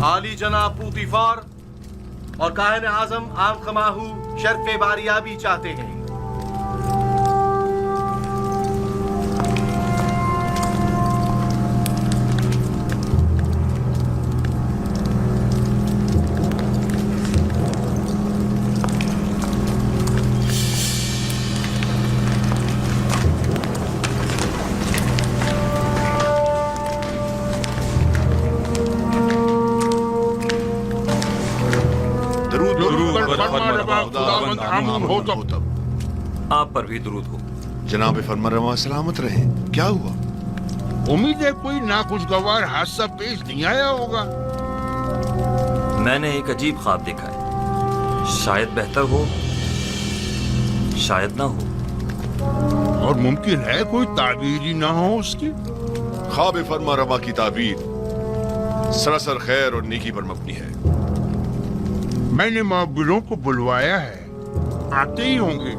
عالی جناب پوتیفار اور کاہن اعظم عام خماہو شرف باریابی چاہتے ہیں۔ آپ پر بھی درود ہو۔ جناب فرمانروا سلامت رہے۔ کیا ہوا؟ امید ہے کوئی ناخوشگوار حادثہ پیش نہیں آیا ہوگا۔ میں نے ایک عجیب خواب دیکھا ہے، شاید بہتر ہو شاید نہ ہو، اور ممکن ہے کوئی تعبیر ہی نہ ہو اس کی۔ خواب فرمانروا کی تعبیر सरासर खैर और नेकी पर मबनी है। मैंने मुअब्बिरों को बुलवाया है, आते ही होंगे।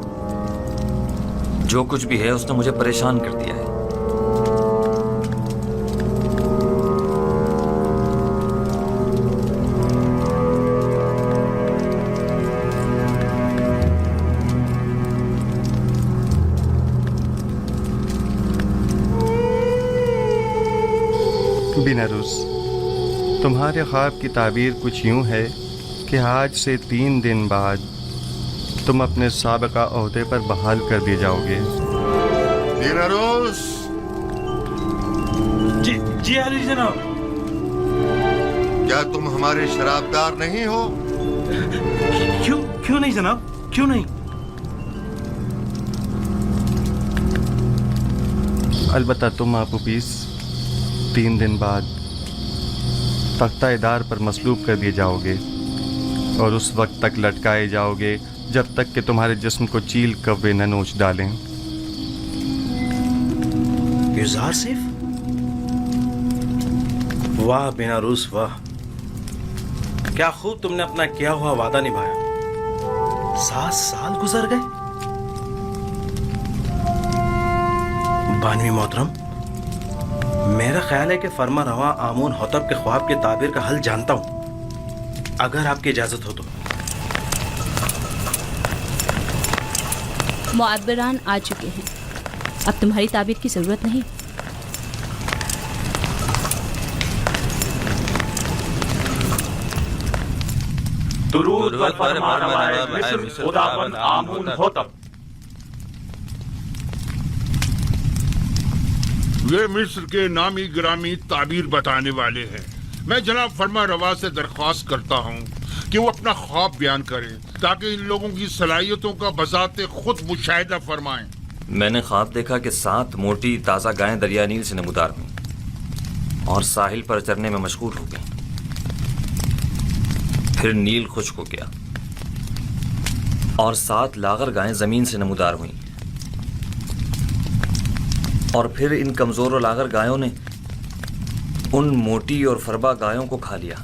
जो कुछ भी है उसने मुझे परेशान कर दिया है। बिनारुस, तुम्हारे ख्वाब की ताबीर कुछ यूं है कि आज से 3 दिन बाद तुम अपने साबिका ओहदे पर बहाल कर दिए जाओगे। बिनारुस, जी आली जनाब। क्या तुम हमारे शराबदार नहीं हो? क्यों नहीं जनाब, क्यों नहीं? अलबत्ता तुम आपू पीस 3 दिन बाद तख्ता-ए-दार पर मसलूब कर दिए जाओगे और उस वक्त तक लटकाए जाओगे जब तक कि तुम्हारे जिस्म को चील कव्वे न नोच डालें। गुजार सिर्फ? वाह बिनारुस वाह, क्या खूब तुमने अपना किया हुआ वादा निभाया। 7 साल गुजर गए। बानवी मोहतरम, मेरा ख्याल है कि फरमा रवा आमून होतब के ख्वाब के ताबीर का हल जानता हूं, अगर आपकी इजाजत हो तो। मुअब्बिरान आ चुके हैं, अब तुम्हारी ताबीर की जरूरत नहीं। दुरूद पर फरमा रवाए मिस्र खुदावंद आमून होतब। वे मिस्र के नामी ग्रामी ताबीर बताने वाले हैं। मैं जनाब फरमा रवा से दरख्वास्त करता हूँ कि वो अपना ख्वाब बयान करें ताकि इन लोगों की सलाहियतों का बजाते खुद मुशाहिदा फरमाएं। मैंने ख्वाब देखा कि 7 मोटी ताज़ा गायें दरिया नील से नमूदार हुईं और साहिल पर चरने में मशगूल हो गईं। फिर नील खुश्क हो गया और 7 लागर गायें जमीन से नमूदार हुईं और फिर इन कमजोर और लागर गायों ने उन मोटी और फरबा गायों को खा लिया।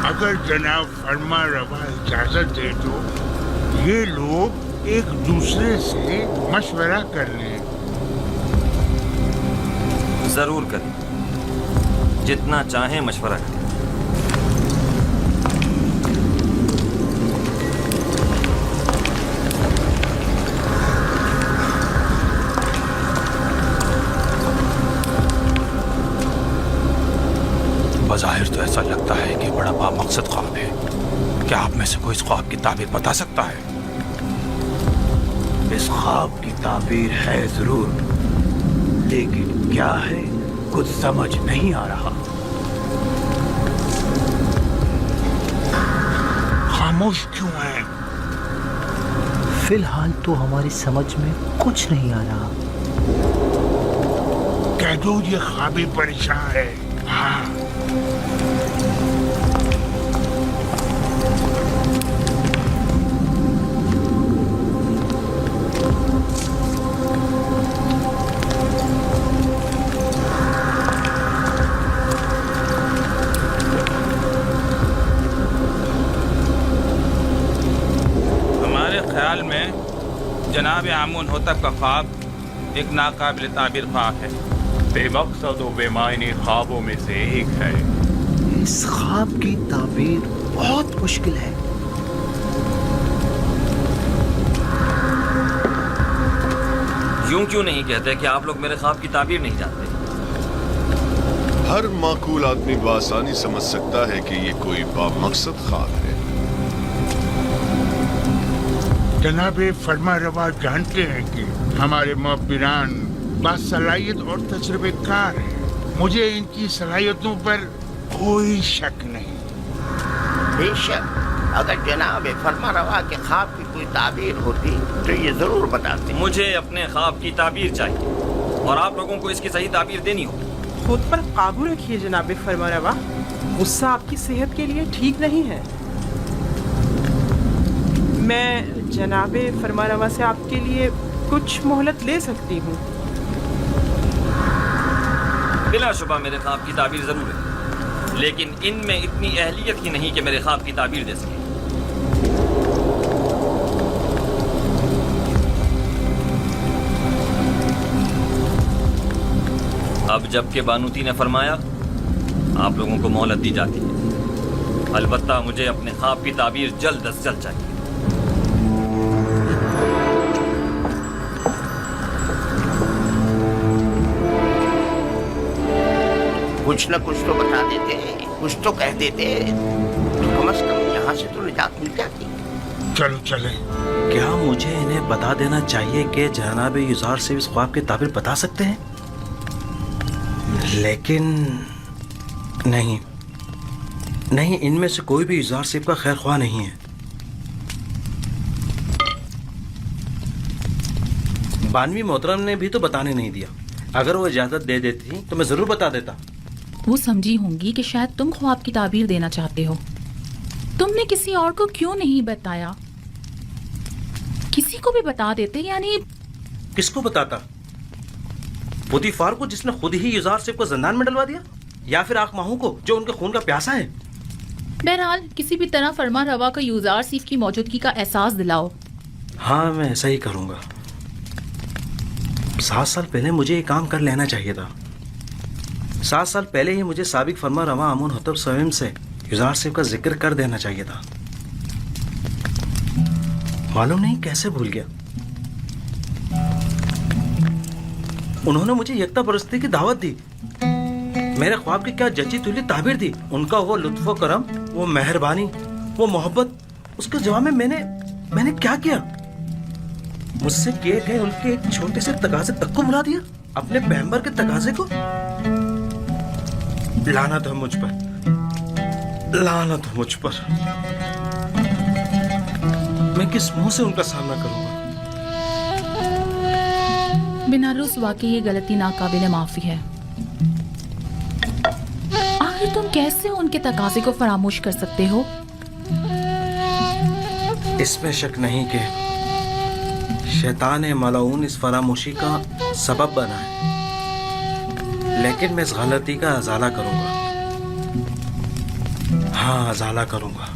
अगर जनाब फरमा रवा इजाजत दे तो ये लोग एक दूसरे से मशवरा कर लें। जरूर करें, जितना चाहें मशवरा करें। बज़ाहिर तो ऐसा लगता है कि बड़ा बामकसद ख्वाब है। क्या आप में से कोई इस ख्वाब की ताबीर बता सकता है? इस ख्वाब की ताबीर है जरूर, लेकिन क्या है कुछ समझ नहीं आ रहा। खामोश क्यों हैं? फिलहाल तो हमारी समझ में कुछ नहीं आ रहा। कह दो ये ख्वाबी परेशान है। हाँ, ख्याल में जनाब आमून होतब का ख्वाब एक नाकाबिल ताबीर ख्वाब है। बेमकसद और बेमायने ख्वाबों में से एक है। इस ख्वाब की ताबीर बहुत मुश्किल है। यूं क्यों नहीं कहते कि आप लोग मेरे ख्वाब की ताबीर नहीं जानते? हर माकूल आदमी बआसानी समझ सकता है कि ये कोई बामकसद ख्वाब है। जनाबे फरमा रवा जानते हैं कि हमारे मुअब्बिरान बासलाहियत और तजुर्बेकार हैं। मुझे इनकी सलाहियतों पर कोई शक नहीं। بے شک اگر جناب فرما روا کے خواب کی کوئی تعبیر ہوتی تو یہ ضرور بتاتے. مجھے اپنے خواب کی تعبیر چاہیے اور آپ لوگوں کو اس کی صحیح تعبیر دینی ہوگی. خود پر قابو رکھیے جناب فرما روا، غصہ آپ کی صحت کے لیے ٹھیک نہیں ہے. میں جناب فرما روا سے آپ کے لیے کچھ مہلت لے سکتی ہوں. بلا شبہ میرے خواب کی تعبیر ضرور ہے، لیکن ان میں اتنی اہلیت ہی نہیں کہ میرے خواب کی تعبیر دے سکے. اب جب کہ بانوتی نے فرمایا، آپ لوگوں کو مہلت دی جاتی ہے. البتہ مجھے اپنے خواب کی تعبیر جلد از جلد چاہیے. کچھ نہ کچھ تو بتا دیتے، کچھ تو کہہ دیتے تو کم از کم یہاں سے تو نجات مل جاتی. چلو چلیں. کیا مجھے انہیں بتا دینا چاہیے کہ جناب یزار سے اس خواب کی تعبیر بتا سکتے ہیں؟ لیکن نہیں، ان میں سے کوئی بھی یزار صاحب کا خیر خواہ نہیں ہے. بانوی محترم نے بھی تو بتانے نہیں دیا. اگر وہ اجازت دے دیتی تو میں ضرور بتا دیتا. وہ سمجھی ہوں گی کہ شاید تم خواب کی تعبیر دینا چاہتے ہو. تم نے کسی اور کو کیوں نہیں بتایا؟ کسی کو بھی بتا دیتے. یعنی کس کو بتاتا؟ پوتیفار کو جس نے خود ہی یزار صاحب کو زندان میں ڈلوا دیا، یا پھر آنکھ ماہوں کو جو ان کے خون کا پیاسا ہے؟ بہرحال کسی بھی طرح فرما روا کو یوزار سیف کی موجودگی کا احساس دلاؤ. ہاں میں ایسا ہی کروں گا. 7 سال پہلے مجھے یہ کام کر لینا چاہیے تھا. 7 سال پہلے ہی مجھے سابق فرما روا امون حطب سویم سے یزار صاحب کا ذکر کر دینا چاہیے تھا. معلوم نہیں کیسے بھول گیا. انہوں نے مجھے یکتا پرستی کی دعوت دی، میرے خواب کی کیا جچی تلی تعبیر دی. ان کا وہ لطف و کرم، وہ مہربانی، وہ محبت، اس کے جواب میں میں نے کیا کیا؟ مجھ سے کیے گئے ان کے ایک چھوٹے سے تقاضے تک کو بلا دیا، اپنے پیغمبر کے تقاضے کو. لعنت ہے مجھ پر، لعنت ہے مجھ پر. میں کس منہ سے ان کا سامنا کروں گا؟ بنارس واقعی یہ غلطی ناقابل معافی ہے. آخر تم کیسے ان کے تقاضے کو فراموش کر سکتے ہو؟ اس میں شک نہیں کہ شیطان ملعون اس فراموشی کا سبب بنا ہے، لیکن میں اس غلطی کا ازالہ کروں گا. ہاں ازالہ کروں گا.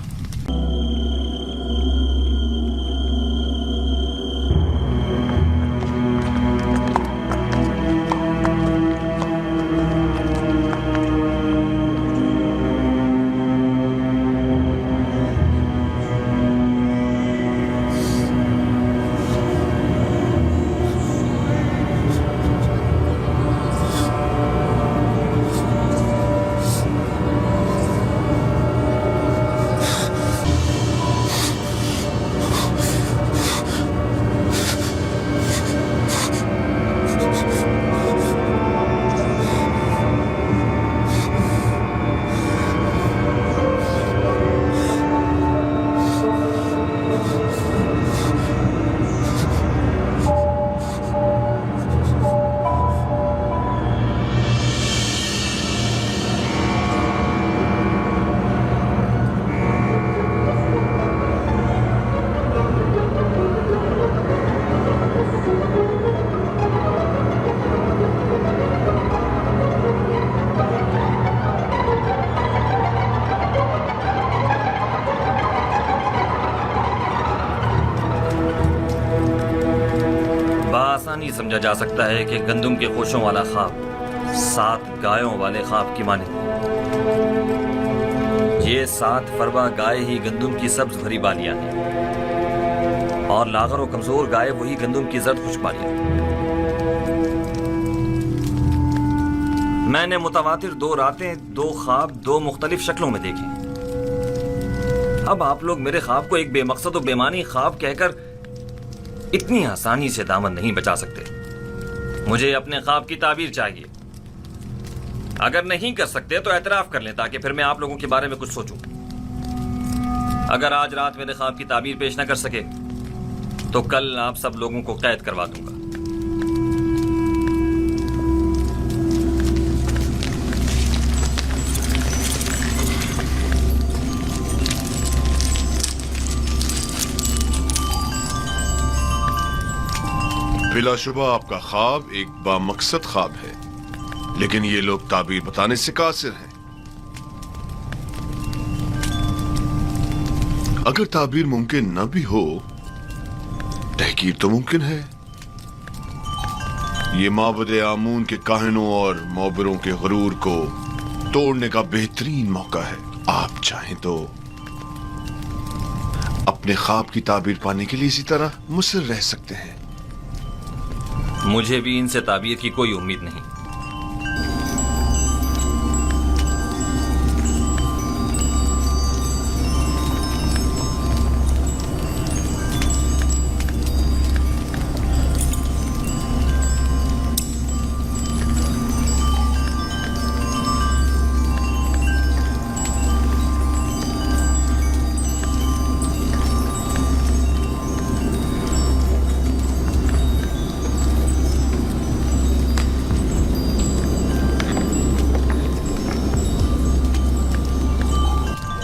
آسانی سمجھا جا سکتا ہے کہ گندم کے خوشوں والا خواب 7 گایوں والے خواب کی مانند ہے. یہ 7 فربا گائے ہی گندم کی سبز بھری بالیاں ہیں اور لاغر و کمزور گائے وہی گندم کی زرد خشک بالیاں. میں نے متواتر 2 راتیں 2 خواب 2 مختلف شکلوں میں دیکھے. اب آپ لوگ میرے خواب کو ایک بے مقصد و بے معنی خواب کہہ کر اتنی آسانی سے دامن نہیں بچا سکتے. مجھے اپنے خواب کی تعبیر چاہیے. اگر نہیں کر سکتے تو اعتراف کر لیں تاکہ پھر میں آپ لوگوں کے بارے میں کچھ سوچوں. اگر آج رات میرے خواب کی تعبیر پیش نہ کر سکے تو کل آپ سب لوگوں کو قید کروا دوں گا. بلا شبہ آپ کا خواب ایک بامقصد خواب ہے، لیکن یہ لوگ تعبیر بتانے سے قاصر ہیں. اگر تعبیر ممکن نہ بھی ہو، تحقیر تو ممکن ہے. یہ معبد آمون کے کاہنوں اور معبروں کے غرور کو توڑنے کا بہترین موقع ہے. آپ چاہیں تو اپنے خواب کی تعبیر پانے کے لیے اسی طرح مصر رہ سکتے ہیں. مجھے بھی ان سے تعبیر کی کوئی امید نہیں.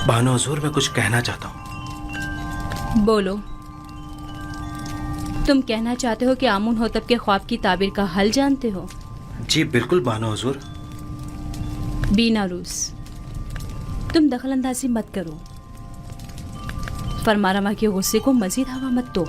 بانو حضور، میں کچھ کہنا چاہتا ہوں. بولو. تم کہنا چاہتے ہو کہ آمون ہوتب کے خواب کی تعبیر کا حل جانتے ہو؟ جی بالکل بانو حضور. بینا روس، تم دخل اندازی مت کرو. فرمارما کے غصے کو مزید ہوا مت دو.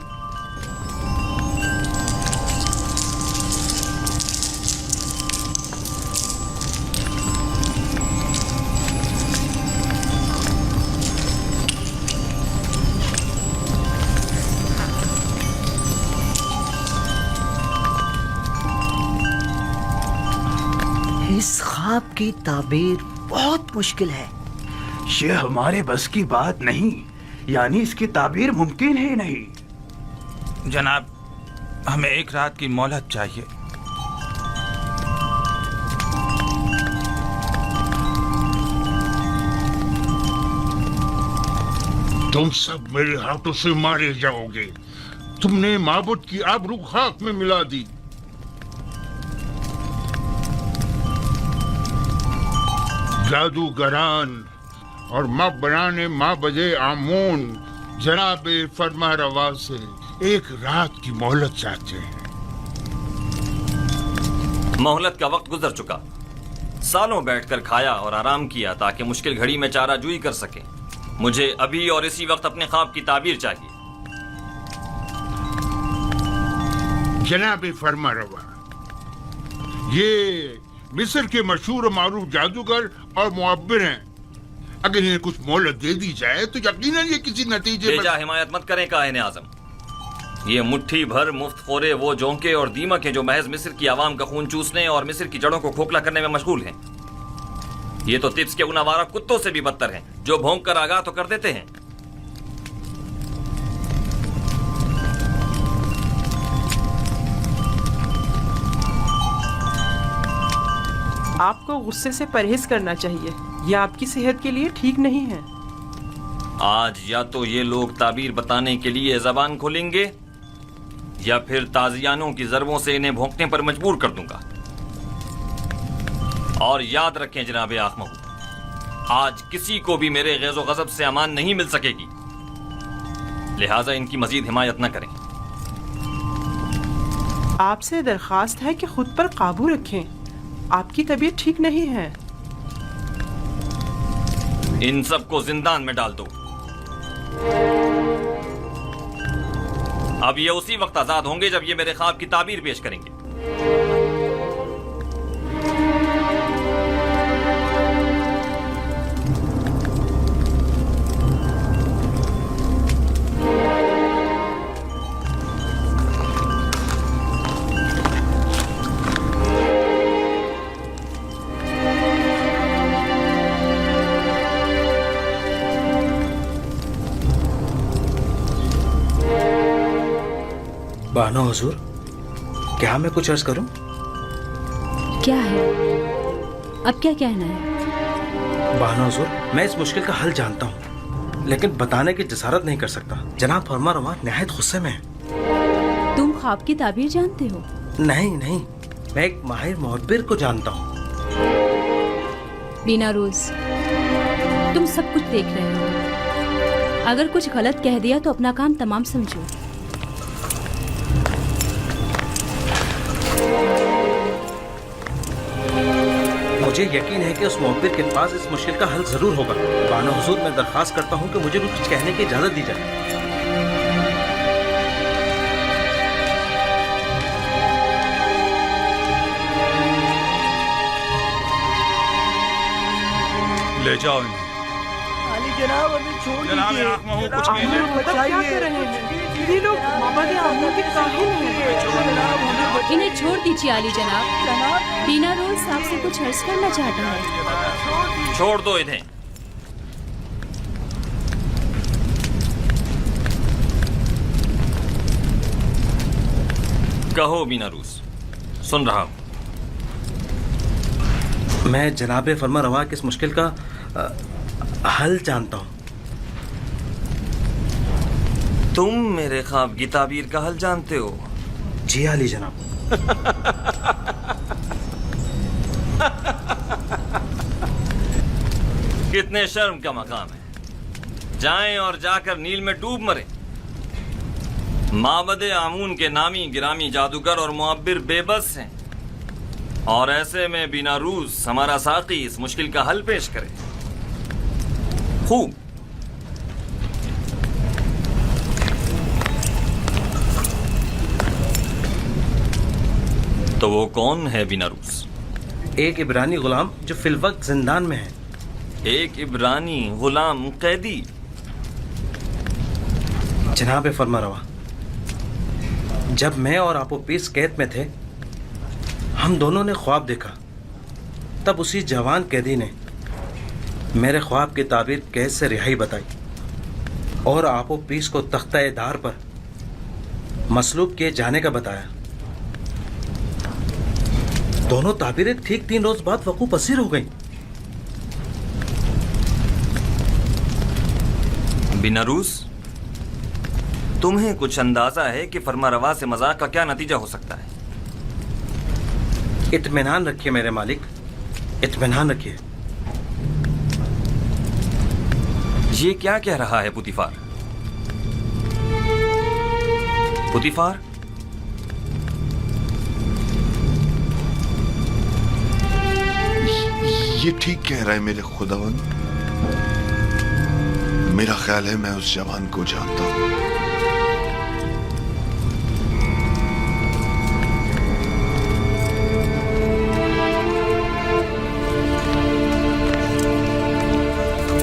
اس خواب کی تعبیر بہت مشکل ہے. یہ ہمارے بس کی بات نہیں، یعنی اس کی تعبیر ممکن ہی نہیں. جناب، ہمیں ایک رات کی مہلت چاہیے. تم سب میرے ہاتھوں سے مارے جاؤ گے. تم نے معبود کی آبرو خاک میں ملا دی. جادوگران اور معبران معبد آمون جناب فرما روا سے ایک رات کی مہلت چاہتے ہیں. مہلت کا وقت گزر چکا. سالوں بیٹھ کر کھایا اور آرام کیا تاکہ مشکل گھڑی میں چارہ جوئی کر سکیں. مجھے ابھی اور اسی وقت اپنے خواب کی تعبیر چاہیے. جناب فرما روا، یہ مصر کے مشہور و معروف جادوگر اور معبر ہیں. اگر انہیں کچھ مہلت دے دی جائے تو یقیناً یہ کسی نتیجے بیجا حمایت مت کریں کاہن اعظم. یہ مٹھی بھر مفت خورے وہ جونکے اور دیمک ہیں جو محض مصر کی عوام کا خون چوسنے اور مصر کی جڑوں کو کھوکھلا کرنے میں مشغول ہیں. یہ تو طبس کے ان آوارہ کتوں سے بھی بدتر ہیں جو بھونک کر آگاہ تو کر دیتے ہیں. آپ کو غصے سے پرہیز کرنا چاہیے، یہ آپ کی صحت کے لیے ٹھیک نہیں ہے. آج یا تو یہ لوگ تعبیر بتانے کے لیے زبان کھولیں گے یا پھر تازیانوں کی ضربوں سے انہیں بھونکنے پر مجبور کر دوں گا. اور یاد رکھیں جناب آخمہو، آج کسی کو بھی میرے غیظ و غضب سے امان نہیں مل سکے گی، لہٰذا ان کی مزید حمایت نہ کریں. آپ سے درخواست ہے کہ خود پر قابو رکھیں، آپ کی طبیعت ٹھیک نہیں ہے. ان سب کو زندان میں ڈال دو. اب یہ اسی وقت آزاد ہوں گے جب یہ میرے خواب کی تعبیر پیش کریں گے. بانو حضور، کیا میں کچھ عرض کروں؟ کیا ہے؟ اب کیا کہنا ہے؟ بانو حضور، میں اس مشکل کا حل جانتا ہوں. लेकिन बताने की जसारत नहीं कर सकता। जनाब फरमा रवा नहायत गुस्से में है। तुम ख्वाब की ताबीर जानते हो? नहीं नहीं, मैं एक माहिर मुहब्बिर को जानता हूँ। बीना रोज, तुम सब कुछ देख रहे हो। अगर कुछ गलत कह दिया तो अपना काम तमाम समझो। मुझे यकीन है कि उस मुहब्बिर के पास इस मुश्किल का हल जरूर होगा। बानो हुजूर, मैं दरख्वास्त करता हूँ कि मुझे भी कुछ कहने की इजाजत दी जाए। ले जाओ इन्हें। जनाब हमें छोड़ जनाब दीजिए। आँख में हो कुछ नहीं है। क्या कर रहे हैं ये लोग? मामा के आमों के काहिल हैं। इन्हें छोड़ दीजिए आली जनाब। बीना रोज आपसे कुछ अर्ज करना चाहता है। छोड़ दो इन्हें। कहो बीना रूस, सुन रहा हूं। मैं जनाब फरमा रवा की इस मुश्किल का हल जानता हूँ। तुम मेरे ख्वाब की ताबीर का हल जानते हो? जी आली जनाब। कितने शर्म का मकाम है। जाएं और जाकर नील में डूब मरे। माबद आमून के नामी गिरामी जादूगर और मुअब्बिर बेबस हैं, और ऐसे में बिना रूस हमारा साकी इस मुश्किल का हल पेश करे। खूब, तो वो कौन है बिना रूस? एक इब्रानी गुलाम जो फिलवक्त जिंदान में है। एक इब्रानी गुलाम कैदी? जनाब फरमा रवा, जब मैं और आपो पीस कैद में थे, हम दोनों ने ख्वाब देखा। तब उसी जवान कैदी ने मेरे ख्वाब की ताबीर कैद से रिहाई बताई और आपो पीस को तख्ता दार पर मसलूब किए जाने का बताया। दोनों ताबीरें ठीक 3 रोज बाद वकू पसीर हो गई। बिना रूस, तुम्हें कुछ अंदाजा है कि फरमा रवा से मजाक का क्या नतीजा हो सकता है? इत्मीनान रखिए मेरे मालिक, इत्मीनान रखिए। ये क्या कह रहा है पुतिफार? पुतिफार, ये ठीक कह रहा है मेरे खुदावन। मेरा ख्याल है मैं उस जवान को जानता हूं।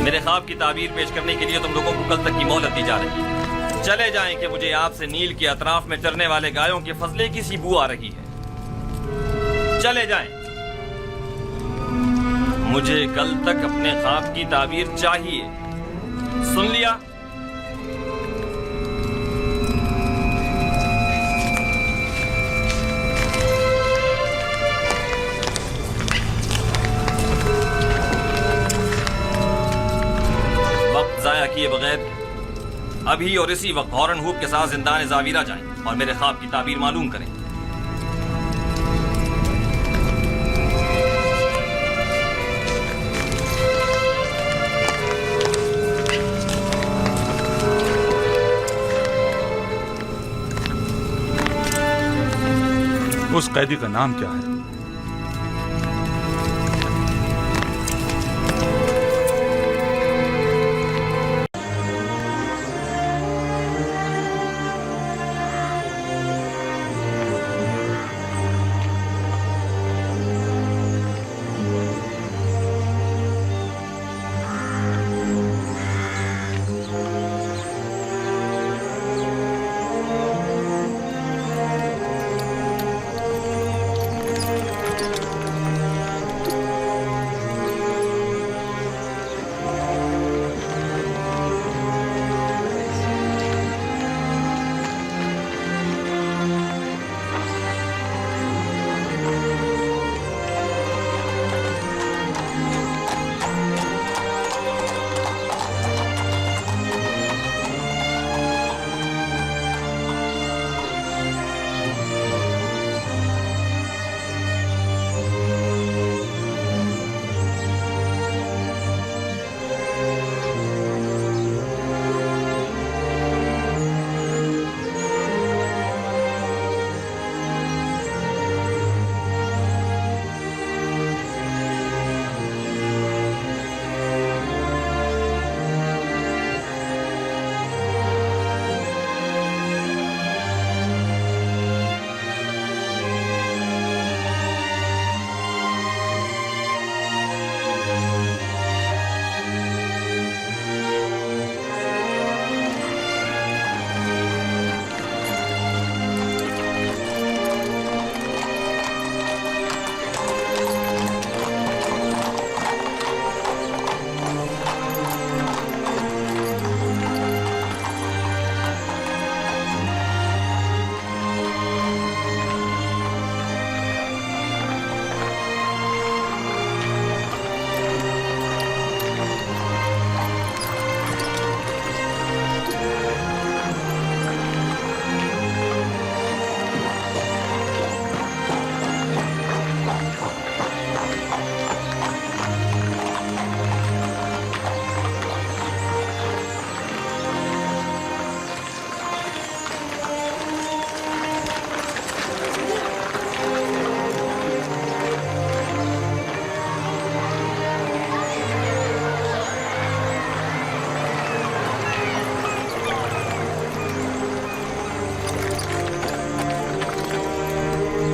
मेरे ख्वाब की ताबीर पेश करने के लिए तुम लोगों को कल तक की मोहलत दी जा रही है। चले जाएं कि मुझे आपसे नील के अतराफ में चरने वाले गायों के फजले की सी बू आ रही है। चले जाएं। मुझे कल तक अपने ख्वाब की ताबीर चाहिए। सुन लिया? वक्त जाया किए बगैर अभी और इसी वक्त हॉर्न हुप के साथ जिंदान जावीरा जाएं और मेरे ख्वाब की ताबीर मालूम करें। उस कैदी का नाम क्या है?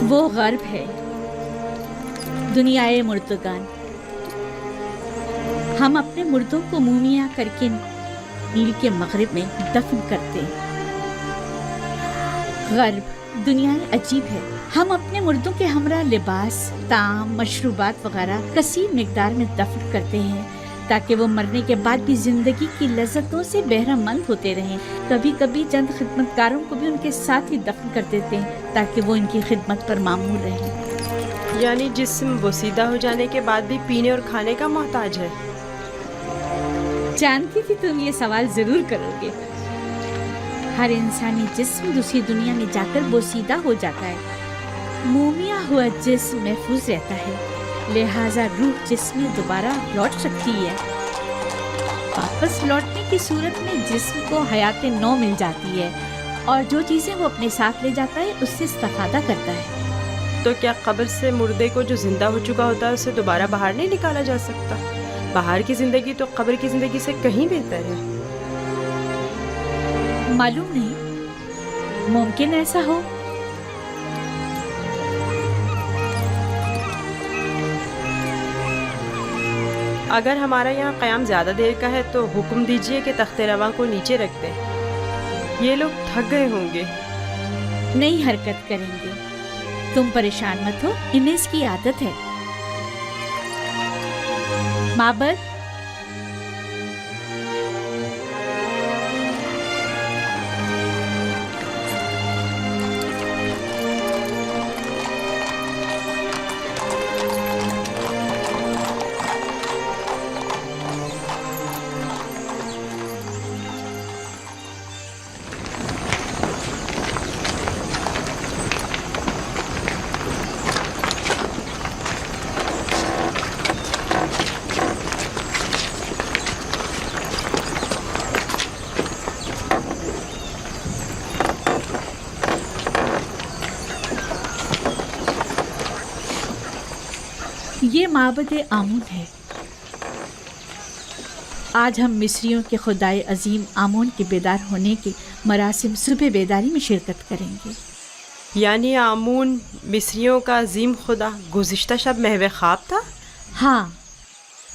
वो गर्ब है, दुनियाए मुर्दगान। हम अपने मुर्दों को मूमिया करके नील के मगरिब में दफन करते हैं। गर्ब दुनियाए अजीब है, हम अपने मुर्दों के हमरा लिबास, ताम, मशरूबात वगैरह कसीर मिकदार में दफन करते हैं ताकि वो मरने के बाद भी जिंदगी की लज्जतों से बहरामंद होते रहें। कभी कभी चंद खिदमतगारों को भी उनके साथ ही दफन कर देते हैं ताकि वो इनकी खिदमत पर मामूर रहें। यानी जिस्म बोसीदा हो जाने के बाद भी पीने और खाने का मोहताज है। जानती थी तुम ये सवाल जरूर करोगे। हर इंसानी जिस्म दूसरी दुनिया में जाकर बोसीदा हो जाता है। मोमिया हुआ जिस्म महफूज रहता है, लिहाजा रूह जिस्म में दोबारा लौट सकती है। वापस लौटने की सूरत में जिस्म को हयात नौ मिल जाती है और जो चीज़ें वो अपने साथ ले जाता है उससे इस्तेफादा करता है। तो क्या कब्र से मुर्दे को जो जिंदा हो चुका होता है उसे दोबारा बाहर नहीं निकाला जा सकता? बाहर की जिंदगी तो कब्र की जिंदगी से कहीं बेहतर है। मालूम नहीं, मुमकिन ऐसा हो। अगर हमारा यहाँ क़याम ज़्यादा देर का है तो हुक्म दीजिए कि तख्ते रवा को नीचे रख दें। ये लोग थक गए होंगे। नहीं हरकत करेंगे, तुम परेशान मत हो, इन्हें इसकी आदत है। माबद, ये माबद आमून है। आज हम मिस्रियों के खुदाए अजीम आमून के बेदार होने के मरासिम सुबह बेदारी में शिरकत करेंगे। यानी आमून मिस्रियों का अजीम खुदा गुज़िश्ता शब महव ख्वाब था? हाँ,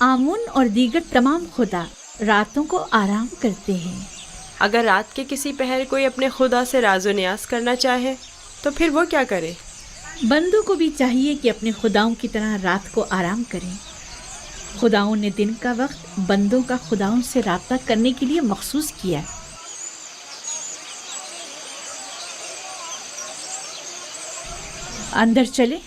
आमून और दीगर तमाम खुदा रातों को आराम करते हैं। अगर रात के किसी पहर कोई अपने खुदा से राज़ो न्याज़ करना चाहे तो फिर वो क्या करे? बंदों को भी चाहिए कि अपने खुदाओं की तरह रात को आराम करें। खुदाओं ने दिन का वक्त बंदों का खुदाओं से राब्ता करने के लिए मखसूस किया है। अंदर चले।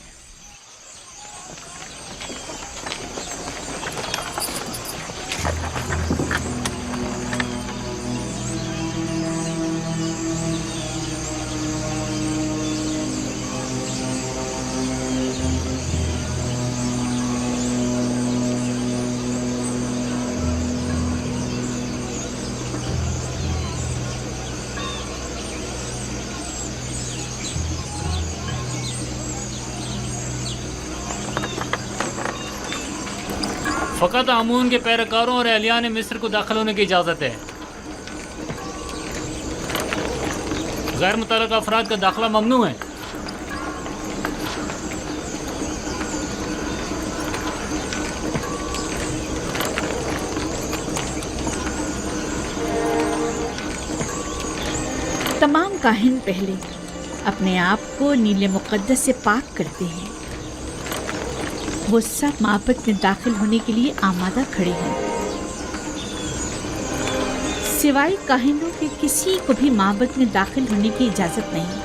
फ़कत आमून के पैरकारों और अहलियान मिस्र को दाखिल होने की इजाज़त है। गैर मुतल्लक़ा अफराद का दाखिला ममनू है। तमाम काहिन पहले अपने आप को नीले मुक़द्दस से पाक करते हैं। वो सब माबद में दाखिल होने के लिए आमादा खड़े हैं। सिवाय काहिनों के किसी को भी माबद में दाखिल होने की इजाज़त नहीं।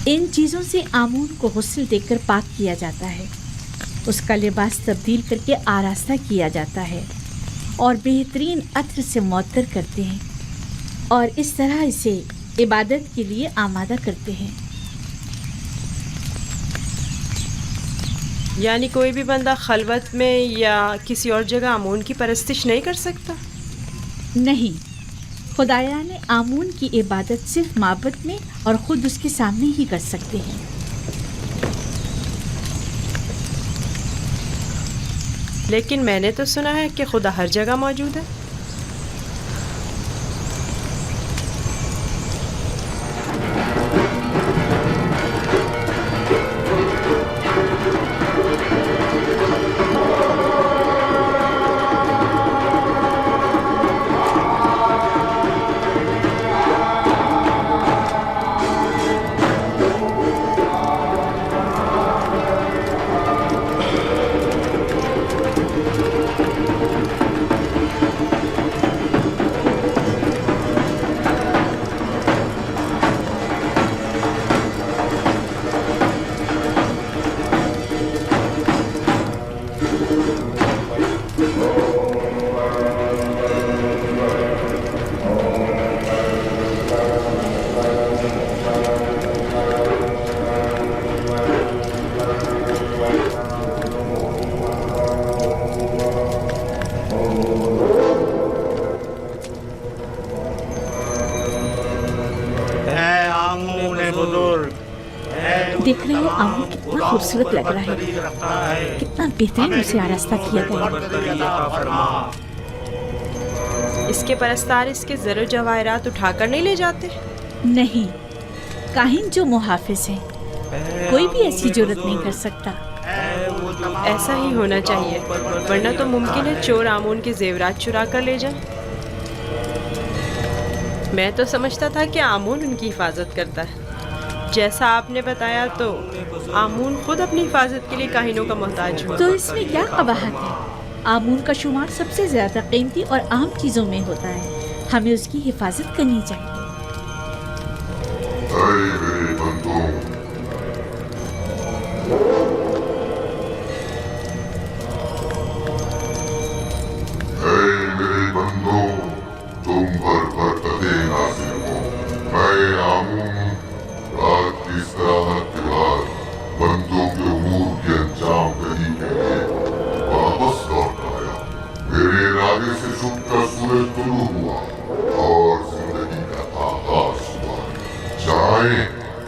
इन चीज़ों से आमून को गुस्ल देकर पाक किया जाता है, उसका लिबास तब्दील करके आरास्ता किया जाता है और बेहतरीन अत्र से मुअत्तर करते हैं और इस तरह इसे इबादत के लिए आमादा करते हैं। یعنی کوئی بھی بندہ خلوت میں یا کسی اور جگہ آمون کی پرستش نہیں کر سکتا؟ نہیں، خدایان آمون کی عبادت صرف معبد میں اور خود اس کے سامنے ہی کر سکتے ہیں۔ لیکن میں نے تو سنا ہے کہ خدا ہر جگہ موجود ہے۔ دیکھ رہے ہیں آمون کتنا خوبصورت لگ رہا ہے، کتنا بہترین اسے آراستہ کیا گیا۔ اس کے پرستار اس کے زر و جواہرات اٹھا کر نہیں لے جاتے؟ نہیں، کاہن جو محافظ ہیں، کوئی بھی ایسی جرت نہیں کر سکتا۔ ایسا ہی ہونا چاہیے، ورنہ تو ممکن ہے چور آمون کے زیورات چرا کر لے جائیں۔ میں تو سمجھتا تھا کہ آمون ان کی حفاظت کرتا ہے، جیسا آپ نے بتایا تو آمون خود اپنی حفاظت کے لیے کاہنوں کا محتاج ہوا۔ تو اس میں کیا قباحت ہے؟ آمون کا شمار سب سے زیادہ قیمتی اور عام چیزوں میں ہوتا ہے، ہمیں اس کی حفاظت کرنی چاہیے۔ اے میرے بندوں، تم پر برکتیں نازل ہو۔ میں آمون رات کی استراحت کے بعد بندوں کے امور کے انجام دہی کے لیے واپس لوٹ آیا۔ میرے ارادے سے چھپ کر سورج طلوع ہوا اور زندگی کا آغاز ہوا۔ جائیں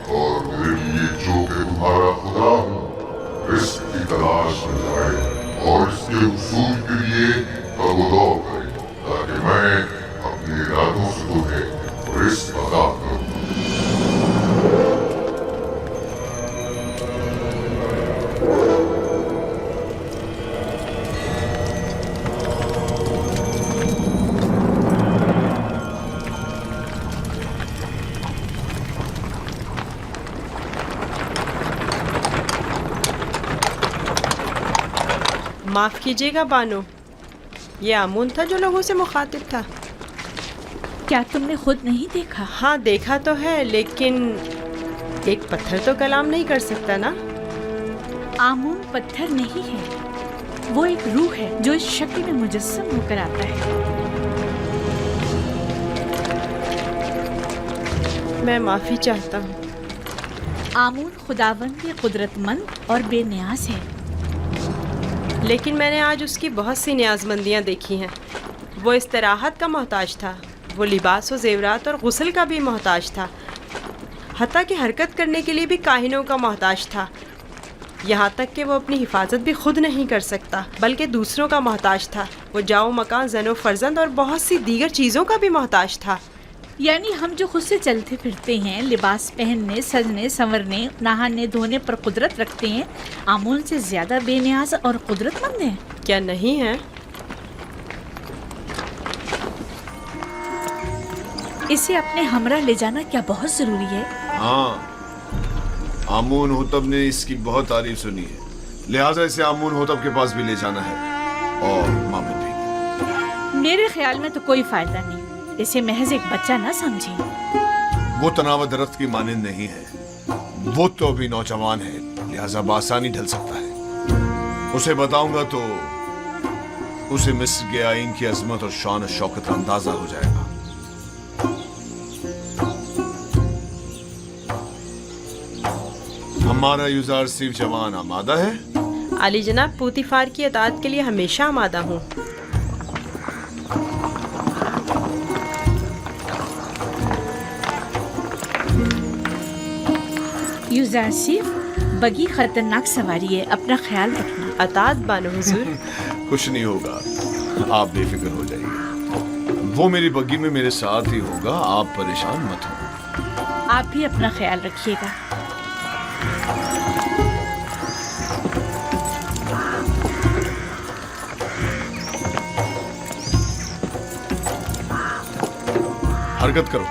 اور میرے لیے جو کہ تمہارا خدا ہوں رزق کی تلاش میں جائیں اور اس کے حصول کے لیے تگ و دو کریں، تاکہ میں اپنے ارادوں سے تمہیں رزق عطا کروں۔ معاف کیجیے گا بانو، یہ آمون تھا جو لوگوں سے مخاطب تھا؟ کیا تم نے خود نہیں دیکھا؟ ہاں دیکھا تو ہے، لیکن ایک پتھر تو کلام نہیں کر سکتا نا؟ آمون پتھر نہیں ہے، وہ ایک روح ہے جو اس شکل میں مجسم ہو کر آتا ہے۔ میں معافی چاہتا ہوں۔ آمون خداوند قدرت مند اور بے نیاز ہے، لیکن میں نے آج اس کی بہت سی نیاز مندیاں دیکھی ہیں۔ وہ استراحت کا محتاج تھا، وہ لباس و زیورات اور غسل کا بھی محتاج تھا، حتیٰ کہ حرکت کرنے کے لیے بھی کاہنوں کا محتاج تھا، یہاں تک کہ وہ اپنی حفاظت بھی خود نہیں کر سکتا بلکہ دوسروں کا محتاج تھا۔ وہ جاؤ مکان، زن و فرزند اور بہت سی دیگر چیزوں کا بھی محتاج تھا۔ یعنی ہم جو خود سے چلتے پھرتے ہیں، لباس پہننے، سجنے سنورنے، نہانے دھونے پر قدرت رکھتے ہیں، آمون سے زیادہ بے نیاز اور قدرت مند ہیں؟ کیا نہیں ہے؟ اسے اپنے ہمراہ لے جانا کیا بہت ضروری ہے؟ ہاں، آمون ہوتب نے اس کی بہت تعریف سنی ہے، لہٰذا اسے آمون ہوتب کے پاس بھی لے جانا ہے اور معبد بھی۔ میرے خیال میں تو کوئی فائدہ نہیں، اسے محض ایک بچہ نہ سمجھیں۔ وہ تناوع درخت کی مانند نہیں ہے، وہ تو ابھی نوجوان ہے، لہٰذا بآسانی ڈھل سکتا ہے۔ اسے بتاؤں گا تو اسے مصر کے آئین کی عظمت اور شان و شوکت کا اندازہ ہو جائے گا۔ ہمارا یوزار سیف جوان آمادہ ہے؟ علی جناب پوتیفار کی اطاعت کے لیے ہمیشہ آمادہ ہوں. یوزرسیف بگی خطرناک سواری ہے، اپنا خیال رکھنا. اطاعت بانو حضور. کچھ نہیں ہوگا، آپ بے فکر ہو جائیے. وہ میری بگی میں میرے ساتھ ہی ہوگا، آپ پریشان مت ہو. آپ بھی اپنا خیال رکھیے گا. حرکت کرو.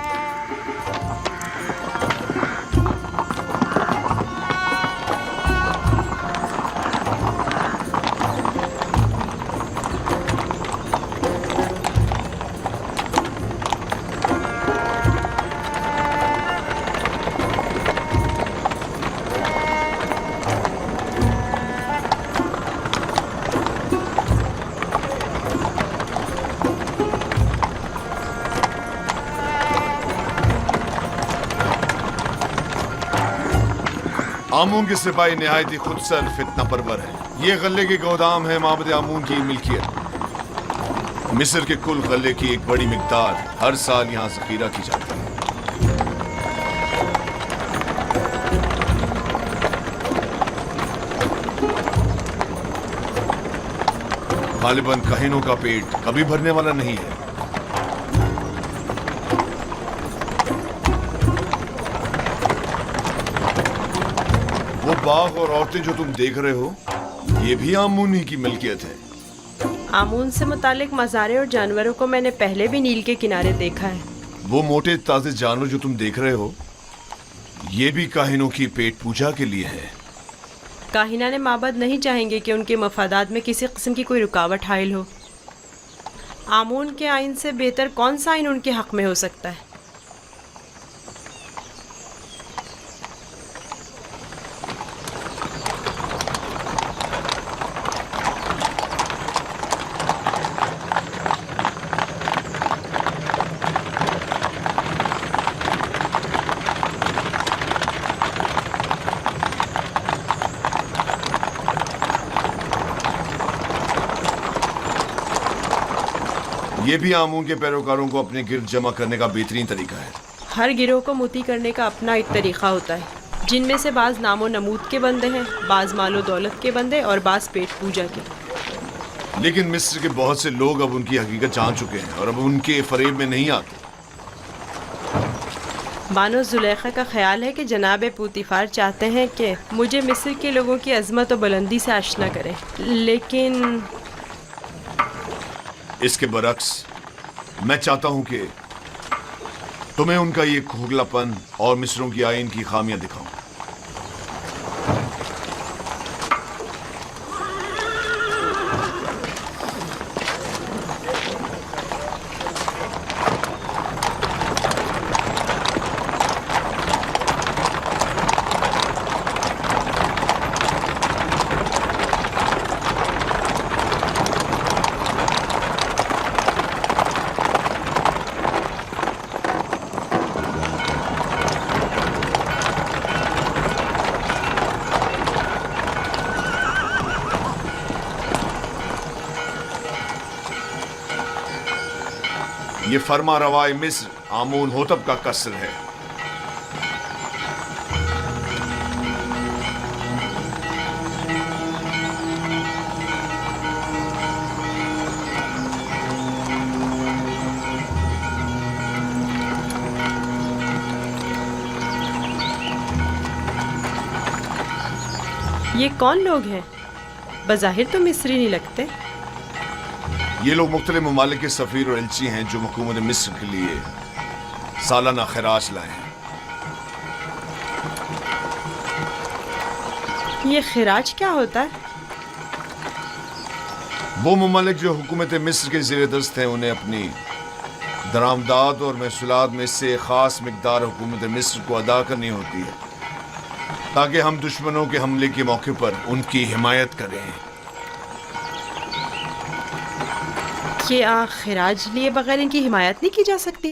آمون کے سپاہی نہایت ہی خود سر فتنہ پرور ہے. یہ غلے کے گودام ہے معبد آمون کی ملکیت. مصر کے کل غلے کی ایک بڑی مقدار ہر سال یہاں ذخیرہ کی جاتی ہے. غالباً کہنوں کا پیٹ کبھی بھرنے والا نہیں ہے. وہ باغ اور عورتیں جو تم دیکھ رہے ہو یہ بھی آمون ہی کی ملکیت ہے. آمون سے متعلق مزارے اور جانوروں کو میں نے پہلے بھی نیل کے کنارے دیکھا ہے. وہ موٹے تازے جانور جو تم دیکھ رہے ہو یہ بھی کاہنوں کی پیٹ پوجا کے لیے ہے. کاہنان معبد نہیں چاہیں گے کہ ان کے مفادات میں کسی قسم کی کوئی رکاوٹ حائل ہو. آمون کے آئین سے بہتر کون سا آئین ان کے حق میں ہو سکتا ہے؟ یہ بھی آمون کے پیروکاروں کو اپنے گرد جمع کرنے کا بہترین طریقہ ہے. ہر گروہ کو موتی کرنے کا اپنا ایک طریقہ ہوتا ہے، جن میں سے بعض نام و نمود کے بندے ہیں، بعض مال و دولت کے بندے اور بعض پیٹ پوجا کے. لیکن مصر کے بہت سے لوگ اب ان کی حقیقت جان چکے ہیں اور اب ان کے فریب میں نہیں آتے. بانو زلیخا کا خیال ہے کہ جناب پوتیفار چاہتے ہیں کہ مجھے مصر کے لوگوں کی عظمت و بلندی سے آشنا کریں، لیکن اس کے برعکس میں چاہتا ہوں کہ تمہیں ان کا یہ کھوکھلا پن اور مصروں کی آئین کی خامیاں دکھاؤں. یہ فرما روائے مصر آمون ہوتب کا قصر ہے. یہ کون لوگ ہیں؟ بظاہر تو مصری نہیں لگتے. یہ لوگ مختلف ممالک کے سفیر اور ایلچی ہیں جو حکومت مصر کے لیے سالانہ خراج لائے ہیں. یہ خراج کیا ہوتا ہے؟ وہ ممالک جو حکومت مصر کے زیر دست ہیں انہیں اپنی درآمدات اور محصولات میں سے خاص مقدار حکومت مصر کو ادا کرنی ہوتی ہے تاکہ ہم دشمنوں کے حملے کے موقع پر ان کی حمایت کریں. کیا خراج لیے بغیر ان کی حمایت نہیں کی جا سکتی؟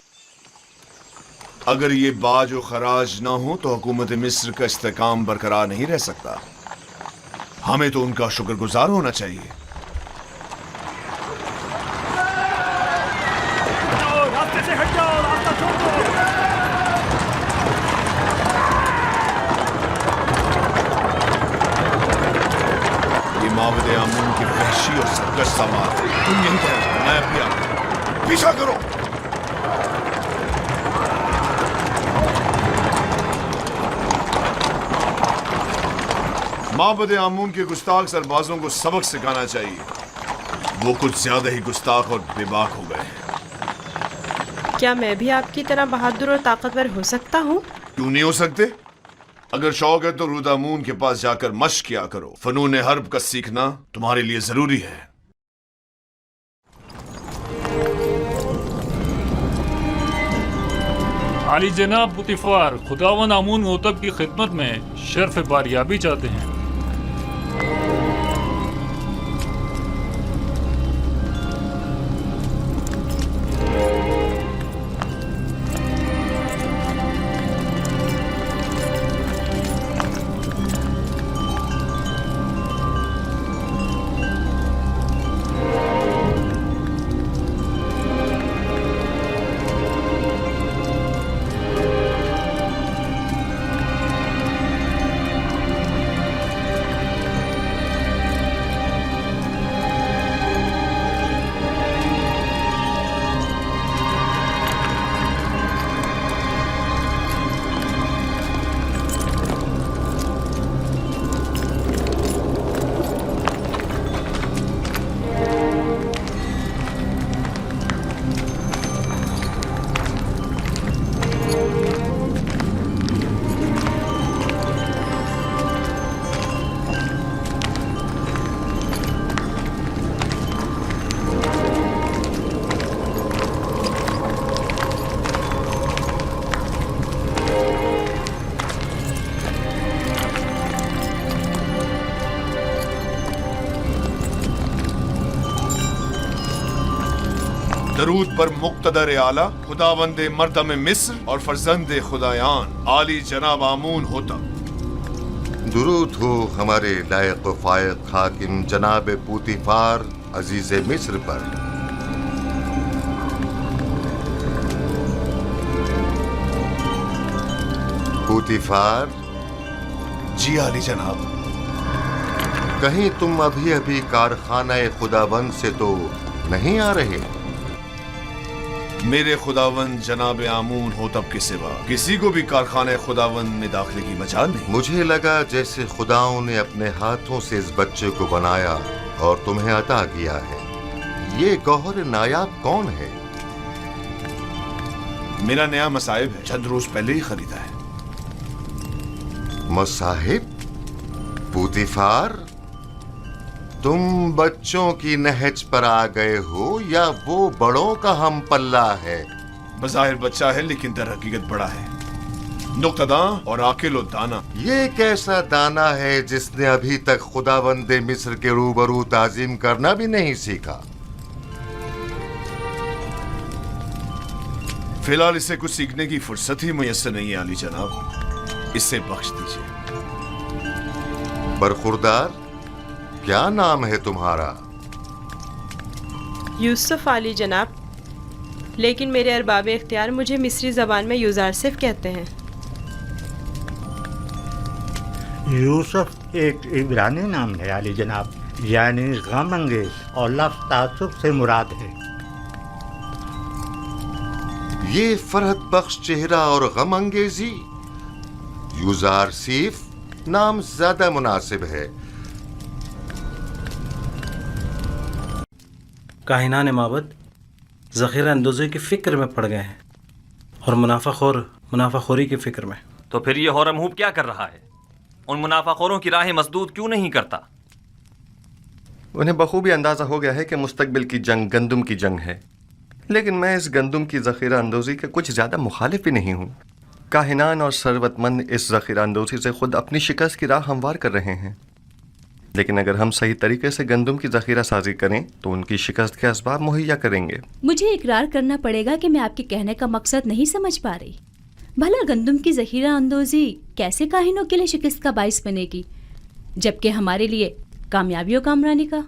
اگر یہ باج و خراج نہ ہو تو حکومت مصر کا استحکام برقرار نہیں رہ سکتا. हमें तो उनका शुक्रगुजार होना चाहिए। रास्ते से हट जाओ, रास्ता छोड़ दो। ये माबद आमून की वहशी और सरकश समात है। तुम यही ठहरो, मैं अभी आता हूं। पीछा करो। माबद आमून के गुस्ताख सरबाजों को सबक सिखाना चाहिए। वो कुछ ज्यादा ही गुस्ताख और बेबाक हो गए हैं। क्या मैं भी आपकी तरह बहादुर और ताकतवर हो सकता हूँ? क्यों नहीं हो सकते? अगर शौक है तो रुदामून के पास जाकर मश्क किया करो। फनून हर्ब का सीखना तुम्हारे लिए जरूरी है। आली जनाब बुतिफार, खुदावन आमून होतब की खिदमत में शर्फ बारियाबी चाहते हैं। दरूद पर मुक्तदर आला खुदावंदे मर्दम मिस्र और फर्जंदे खुदायान आली जनाब आमून होता। दुरूद हो हमारे लायक व फायक हाकिम जनाब पूतीफार अजीज मिस्र पर। पूतीफार। जी आली जनाब। कहीं तुम अभी अभी कारखाना खुदाबंद से तो नहीं आ रहे? मेरे खुदावंद जनाब आमून होतब के सिवा किसी को भी कारखाने खुदावंद में दाखिले की मजाल नहीं। मुझे लगा जैसे खुदाओं ने अपने हाथों से इस बच्चे को बनाया और तुम्हें अता किया है। ये गौहर नायाब कौन है? मेरा नया मसाहिब है, चंद रोज पहले ही खरीदा है। मसाहिब? पूतीफार, तुम बच्चों की नहज पर आ गए हो या वो बड़ों का हम पल्ला है? बज़ाहिर बच्चा है लेकिन दर हकीकत बड़ा है, नुक्तदा और आकिल और दाना। ये कैसा दाना है जिसने अभी तक खुदावंदे मिस्र के रूबरू ताजीम करना भी नहीं सीखा? फिलहाल इसे कुछ सीखने की फुर्सत ही मुयस्सर नहीं है आली जनाब, इसे बख्श दीजिए। बरखुरदार, क्या नाम है तुम्हारा? यूसुफ आली जनाब, लेकिन मेरे अरबाब इख्तियार मुझे मिस्री ज़बान में यूज़ारसिफ कहते हैं। यूसुफ एक इब्रानी नाम है आली जनाब, यानी गम अंगेज, और लफ्ज़ तासुब से मुराद है। ये फरहत बख्श चेहरा और गम अंगेजी, यूज़ारसिफ नाम ज्यादा मुनासिब है। काहिनान माबद ज़ख़ीरा अंदोज़ी की फ़िक्र में पड़ गए हैं और मुनाफाखोरी की फ़िक्र में। तो फिर ये हौरमहूब क्या कर रहा है? उन मुनाफाखोरों की राह मसदूद क्यों नहीं करता? उन्हें बखूबी अंदाज़ा हो गया है कि मुस्तकबिल की जंग गंदुम की जंग है, लेकिन मैं इस गंदुम की ज़ख़ीरा अंदोज़ी के कुछ ज़्यादा मुखालिफ भी नहीं हूँ। काहिनान और सरवतमंद इस ज़ख़ीरा अंदोज़ी से ख़ुद अपनी शिकस्त की राह हमवार कर रहे हैं, लेकिन अगर हम सही तरीके से गंदुम की ज़ख़ीरा साजी करें तो उनकी शिकस्त के असबाब मुहैया करेंगे। मुझे इकरार करना पड़ेगा कि मैं आपके कहने का मकसद नहीं समझ पा रही। भला गंदुम की ज़ख़ीरा अंदोज़ी कैसे काहिनों के लिए शिकस्त का बाइस बनेगी, जबकि हमारे लिए कामयाबी और कामरानी का।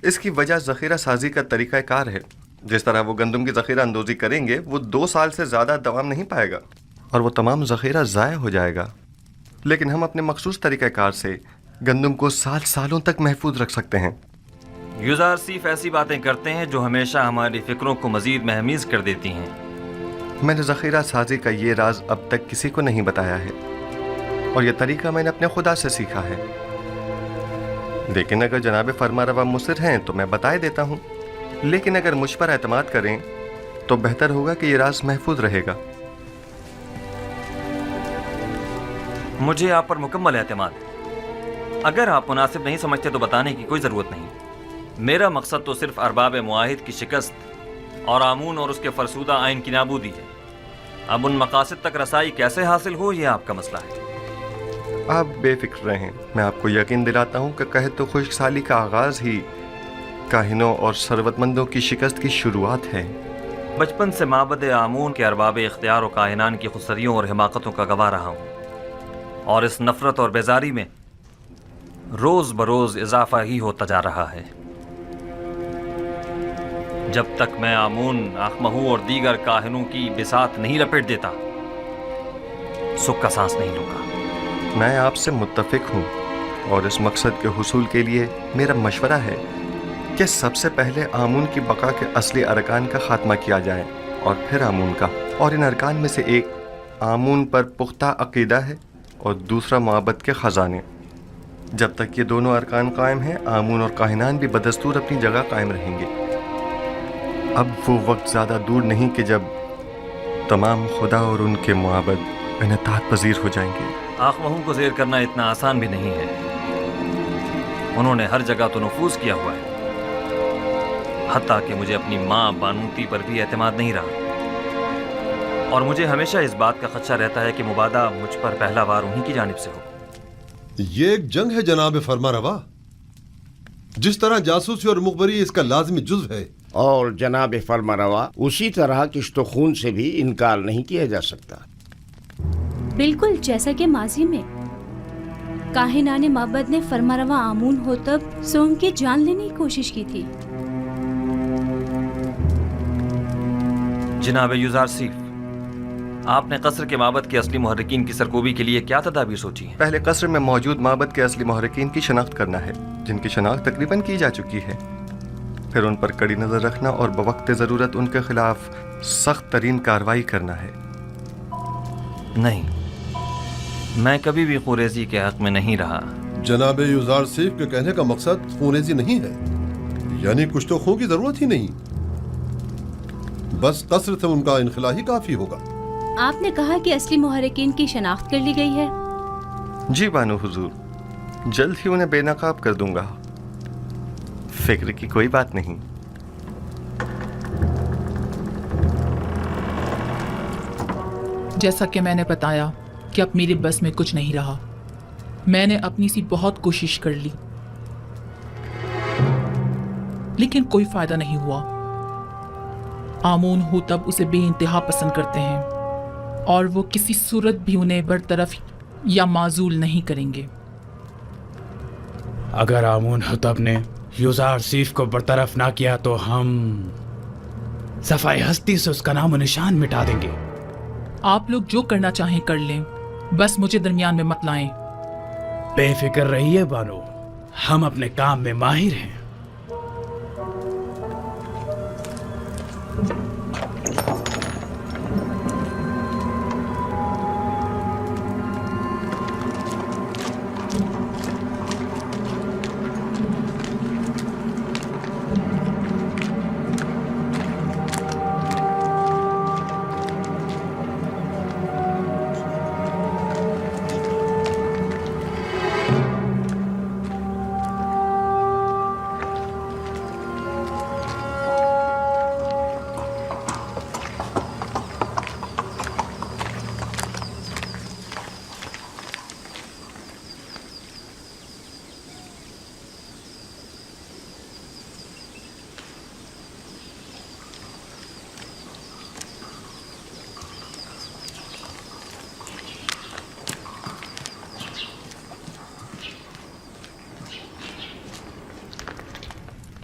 इसकी वजह ज़ख़ीरा साजी का तरीक़ा कार है। जिस तरह वो गंदम की ज़ख़ीरा अंदोज़ी करेंगे वो 2 साल से ज़्यादा दवाम नहीं पाएगा और वो तमाम ज़ख़ीरा ज़ाया हो जाएगा। लेकिन हम अपने मखसूस तरीक़ा कार से गंदम को सालों तक महफूज रख सकते हैं। यूज़ार सिर्फ ऐसी बातें करते हैं जो हमेशा हमारी फ़िक्रों को मज़ीद महमीज़ कर देती हैं। मैंने ज़ख़ीरा साजी का ये राज अब तक किसी को नहीं बताया है और यह तरीका मैंने अपने खुदा से सीखा है। लेकिन अगर जनाब फरमारवा मुसिर हैं तो मैं बताए देता हूँ, लेकिन अगर मुझ पर एतमाद करें तो बेहतर होगा कि ये राज महफूज रहेगा। मुझे आप पर मुकम्मल एतमाद है। अगर आप मुनासिब नहीं समझते तो बताने की कोई ज़रूरत नहीं। मेरा मकसद तो सिर्फ अरबाब मुआहिद की शिकस्त और आमून और उसके फरसूदा आइन की नाबूदी है। अब उन मकासद तक रसाई कैसे हासिल हो यह आपका मसला है। आप बेफिक्र रहें, मैं आपको यकीन दिलाता हूँ कि कहत तो खुशहाली का आगाज़ ही काहिनों और सरवतमंदों की शिकस्त की शुरुआत है। बचपन से माबद आमून के अरबाब इख्तियार और काहिनान की खुसरियों और हिमाकतों का गवाह रहा हूँ और इस नफ़रत और बेजारी में रोज़ बरोज़ इजाफा ही होता जा रहा है। जब तक मैं आमून, आखमहू और दीगर काहिनों की बिसात नहीं लपेट देता सुख का सांस नहीं लूँगा। मैं आपसे मुत्तफिक हूँ और इस मकसद के हुसूल के लिए मेरा मशवरा है कि सबसे पहले आमून की बका के असली अरकान का खात्मा किया जाए और फिर आमून का। और इन अरकान में से एक आमून पर पुख्ता अकीदा है और दूसरा मोहब्बत के ख़जाने। जब तक ये दोनों अरकान कायम हैं, आमून और काहिनान भी बदस्तूर अपनी जगह कायम रहेंगे। अब वो वक्त ज़्यादा दूर नहीं कि जब तमाम खुदा और उनके मोहब्बत इन्हतात पजीर हो जाएंगे। आखमहू को ज़ेर करना इतना आसान भी नहीं है। उन्होंने हर जगह तो नफूज किया हुआ है, हत्ता कि मुझे अपनी माँ बानूती पर भी एतमाद नहीं रहा और मुझे हमेशा इस बात का खदशा रहता है कि मुबादा मुझ पर पहला वार उन्हीं की जानिब से हो। ये एक जंग है जनाब फरमारवा। जिस तरह जासूसी और मुखबरी इसका लाजमी जुज़्व है, और जनाब फरमारवा उसी तरह किश्तो खून से भी इनकार नहीं किया जा सकता। बिल्कुल जैसा कि माजी में काहिनाने माबद ने फरमारवा आमून हो तब सोम की जान लेने की कोशिश की थी। जनाब यूज़ार सिर्फ आपने कसर के माबद के असली मुहर्रिकीन की सरकोबी के लिए क्या तदाबीर सोची है? पहले कसर में मौजूद माबद के असली मुहर्रिकीन की शनाख्त करना है, जिनकी शनाख्त तकरीबन की जा चुकी है। फिर उन पर कड़ी नज़र रखना और बवक्त ज़रूरत उनके खिलाफ सख्त तरीन कार्रवाई करना है। नहीं, मैं कभी भी खुरेजी के हक में नहीं रहा। जनाब यूज़ार सिर्फ के कहने का मकसद खूनेजी नहीं है, यानी कुछ तो खून की जरूरत ही नहीं, बस कसर से उनका इनखला ही काफी होगा। आपने कहा कि असली मुहर्रिकीन की शनाख्त कर ली गई है। जी बानो हुजूर, जल्द ही उन्हें बेनकाब कर दूंगा, फिक्र की कोई बात नहीं। जैसा कि मैंने बताया कि अब मेरे बस में कुछ नहीं रहा। मैंने अपनी सी बहुत कोशिश कर ली, लेकिन कोई फायदा नहीं हुआ। आमून हो तब उसे बेइंतहा पसंद करते हैं और वो किसी सूरत भी उन्हें बरतरफ या माजूल नहीं करेंगे। अगर आमून हुतब ने यूज़ार सीफ को बरतरफ ना किया तो हम सफाई हस्ती से उसका नाम निशान मिटा देंगे। आप लोग जो करना चाहें कर लें, बस मुझे दरमियान में मत लाएं। बेफिक्र रहिए बानो, हम अपने काम में माहिर हैं।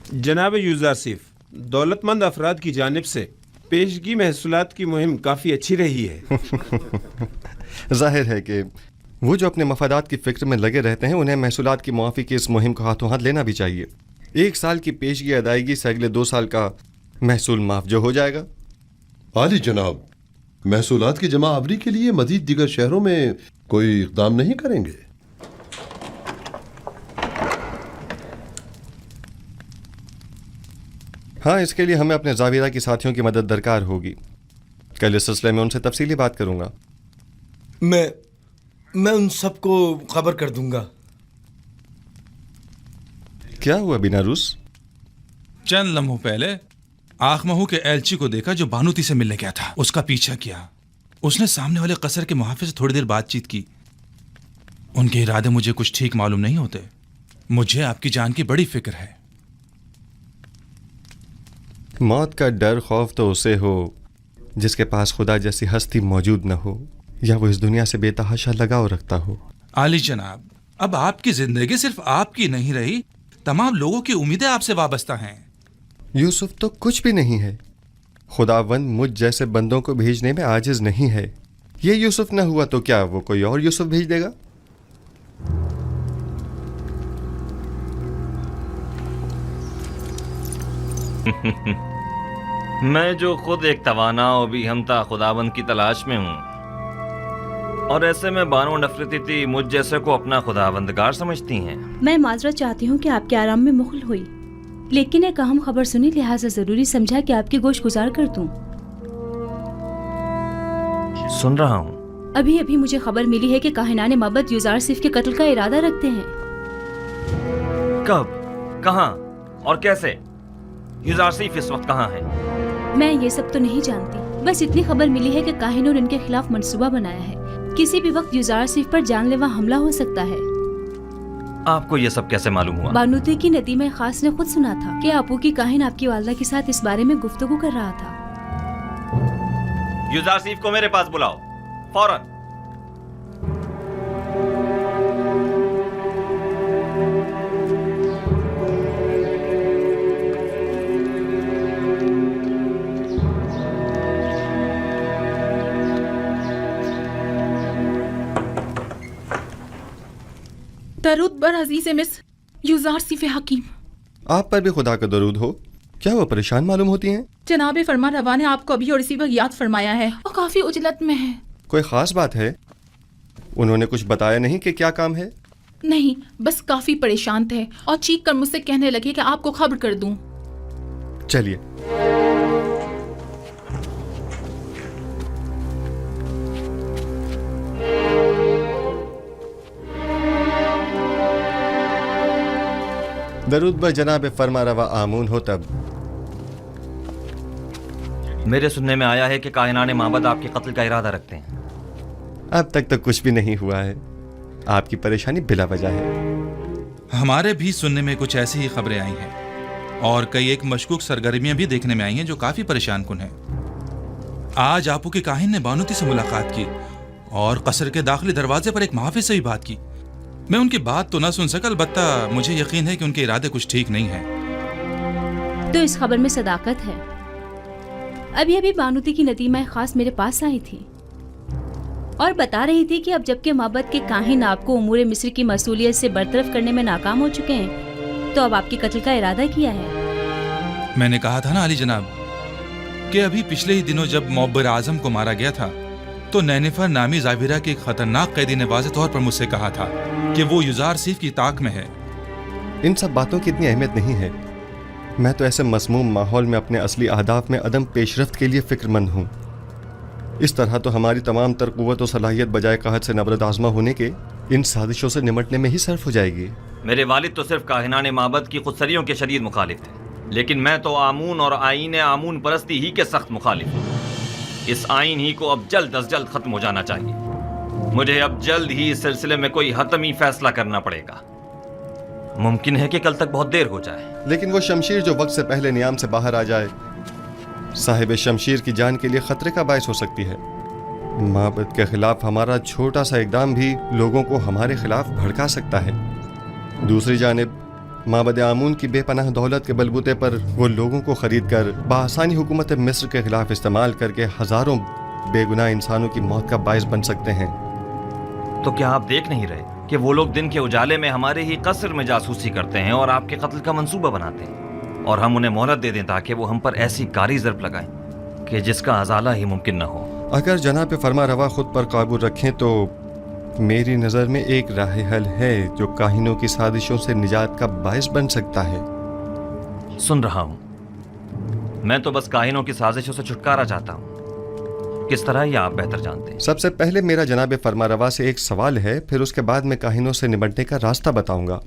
जनाब यूजारसिफ, दौलतमंद अफराद की जानिब से पेशगी महसूलात की मुहिम काफ़ी अच्छी रही है। जाहिर है कि वो जो अपने मफादात की फिक्र में लगे रहते हैं उन्हें महसूलात की मुआफ़ी की इस मुहिम को हाथों हाथ लेना भी चाहिए। 1 साल की पेशगी अदायगी से अगले 2 साल का महसूल माफ जो हो जाएगा। आली जनाब, महसूलात की जमा आवरी के लिए मजीद दीगर शहरों में कोई इक़दाम नहीं करेंगे? हाँ, इसके लिए हमें अपने जाविरा की साथियों की मदद दरकार होगी। कल इस सिलसिले में उनसे तफसीली बात करूंगा। मैं उन सबको खबर कर दूंगा। क्या हुआ बिनारूस? चंद लम्हों पहले आखमहू के एलची को देखा जो बानूती से मिलने गया था। उसका पीछा किया। उसने सामने वाले कसर के मुहाफिज से थोड़ी देर बातचीत की। उनके इरादे मुझे कुछ ठीक मालूम नहीं होते। मुझे आपकी जान की बड़ी फिक्र है। मौत का डर खौफ तो उसे हो जिसके पास खुदा जैसी हस्ती मौजूद न हो या वो इस दुनिया से बेतहाशा लगाव रखता हो। आली जनाब, अब आपकी जिंदगी सिर्फ आपकी नहीं रही, तमाम लोगों की उम्मीदें आपसे वाबस्ता हैं। यूसुफ तो कुछ भी नहीं है। खुदावंद मुझ जैसे बंदों को भेजने में आजिज नहीं है। ये यूसुफ न हुआ तो क्या वो कोई और यूसुफ भेज देगा? मैं जो खुद एक तवाना और भी हमता खुदाबंद की तलाश में हूँ, और ऐसे में बानो नफरती मुझ जैसे को अपना खुदाबंदगार समझती हैं। मैं माजरत चाहती हूँ कि आपके आराम में मुखल हुई, लेकिन एक अहम खबर सुनी, लिहाजा जरूरी समझा कि आपकी गोश गुजार कर दूं। सुन रहा हूँ। अभी अभी मुझे खबर मिली है कि काहिनाने माबद यूजारसिफ के कत्ल का इरादा रखते हैं। कब, कहाँ और कैसे? यूजारसिफ इस वक्त कहाँ है? मैं ये सब तो नहीं जानती, बस इतनी खबर मिली है कि काहिनों ने इनके खिलाफ मंसूबा बनाया है। किसी भी वक्त यूजारसिफ पर जानलेवा हमला हो सकता है। आपको ये सब कैसे मालूम हुआ? बानूती की नदीमा खास ने खुद सुना था कि आपू की काहिन आपकी वालदा के साथ इस बारे में गुफ्तगू कर रहा था। यूजारसिफ को मेरे पास बुलाओ फौरन। दरूद बर अजीज मिस यूजारसिफ हकीम। आप पर भी खुदा का दरूद हो। क्या वो परेशान मालूम होती हैं? जनाब फरमा रवा ने आपको अभी और इसी वक्त याद फरमाया है और काफी उजलत में है। कोई खास बात है? उन्होंने कुछ बताया नहीं कि क्या काम है? नहीं, बस काफी परेशान थे और चीख कर मुझसे कहने लगे कि आपको खबर कर दूं। चलिए। दरूद बर जनाब फरमा रवा आमून हो। तब मेरे सुनने में आया है कि कायनाने माबद आपके कत्ल का इरादा रखते हैं। अब तक तो कुछ भी नहीं हुआ है। आपकी परेशानी बिला वजह है। हमारे भी सुनने में कुछ ऐसी ही खबरें आई हैं और कई एक मशकूक सरगर्मियां भी देखने में आई हैं जो काफी परेशान कुन हैं। आज आपू के काहिन ने बानूती से मुलाकात की और कसर के दाखिली दरवाजे पर एक मुहाफिज से भी बात की। मैं उनकी बात तो ना सुन सका, अलबत्ता मुझे यकीन है कि उनके इरादे कुछ ठीक नहीं हैं। तो इस खबर में सदाकत है। अभी अभी बानूती की नदीमा खास मेरे पास आई थी और बता रही थी कि अब जबकि माबद के काहिन आपको उमूर मिस्र की मसूलियत से बरतरफ करने में नाकाम हो चुके हैं, तो अब आपके कत्ल का इरादा किया है। मैंने कहा था ना अली जनाब कि अभी पिछले ही दिनों जब मुअब्बर आजम को मारा गया था तो नैनिफर नामी जाविरा के एक खतरनाक कैदी ने वाज़ेह तौर पर मुझसे कहा था कि वो यूजारसिफ की ताक में है। इन सब बातों की इतनी अहमियत नहीं है। मैं तो ऐसे मसमूम माहौल में अपने असली अहदाफ में अदम पेशरफ्त के लिए फिक्रमंद हूँ। इस तरह तो हमारी तमाम तर क़ुव्वत और सलाहियत बजाय कहत से नबरद आज़मा होने के इन साजिशों से निमटने में ही सर्फ हो जाएगी। मेरे वालिद तो सिर्फ काहिनाने माबद की खुदसरियों के शदीद मुखालिफ थे, लेकिन मैं तो आमून और आईन आमून परस्ती ही के सख्त मुखालिफ हूँ। इस आइन ही को अब जल्द अज जल्द खत्म हो जाना चाहिए। मुझे अब जल्द ही इस सिलसिले में कोई हतमी फैसला करना पड़ेगा। मुमकिन है कि कल तक बहुत देर हो जाए। लेकिन वो शमशीर जो वक्त से पहले नियाम से बाहर आ जाए साहिब शमशीर की जान के लिए खतरे का बायस हो सकती है। माबद के खिलाफ हमारा छोटा सा इकदाम भी लोगों को हमारे खिलाफ भड़का सकता है। दूसरी जानिब माबद आमून की बेपनाह दौलत के बलबूते पर वो लोगों को खरीद कर बआसानी हुकूमत मिस्र के खिलाफ इस्तेमाल करके हजारों बेगुनाह इंसानों की मौत का बायस बन सकते हैं। तो क्या आप देख नहीं रहे कि वो लोग दिन के उजाले में हमारे ही कसर में जासूसी करते हैं और आपके कत्ल का मंसूबा बनाते हैं, और हम उन्हें मोहलत दे दें ताकि वो हम पर ऐसी कारी ज़र्ब लगाएं कि जिसका अजाला ही मुमकिन न हो। अगर जनाब फरमा रवा खुद पर काबू रखें तो मेरी नज़र में एक राह हल है जो काहिनों की साजिशों से निजात का बायस बन सकता है। सुन रहा हूं। मैं तो बस काहिनों की साजिशों से छुटकारा चाहता हूं। किस तरह ये आप बेहतर जानते हैं। सबसे पहले मेरा जनाब फरमा रवा से एक सवाल है, फिर उसके बाद मैं काहिनों से निपटने का रास्ता बताऊंगा।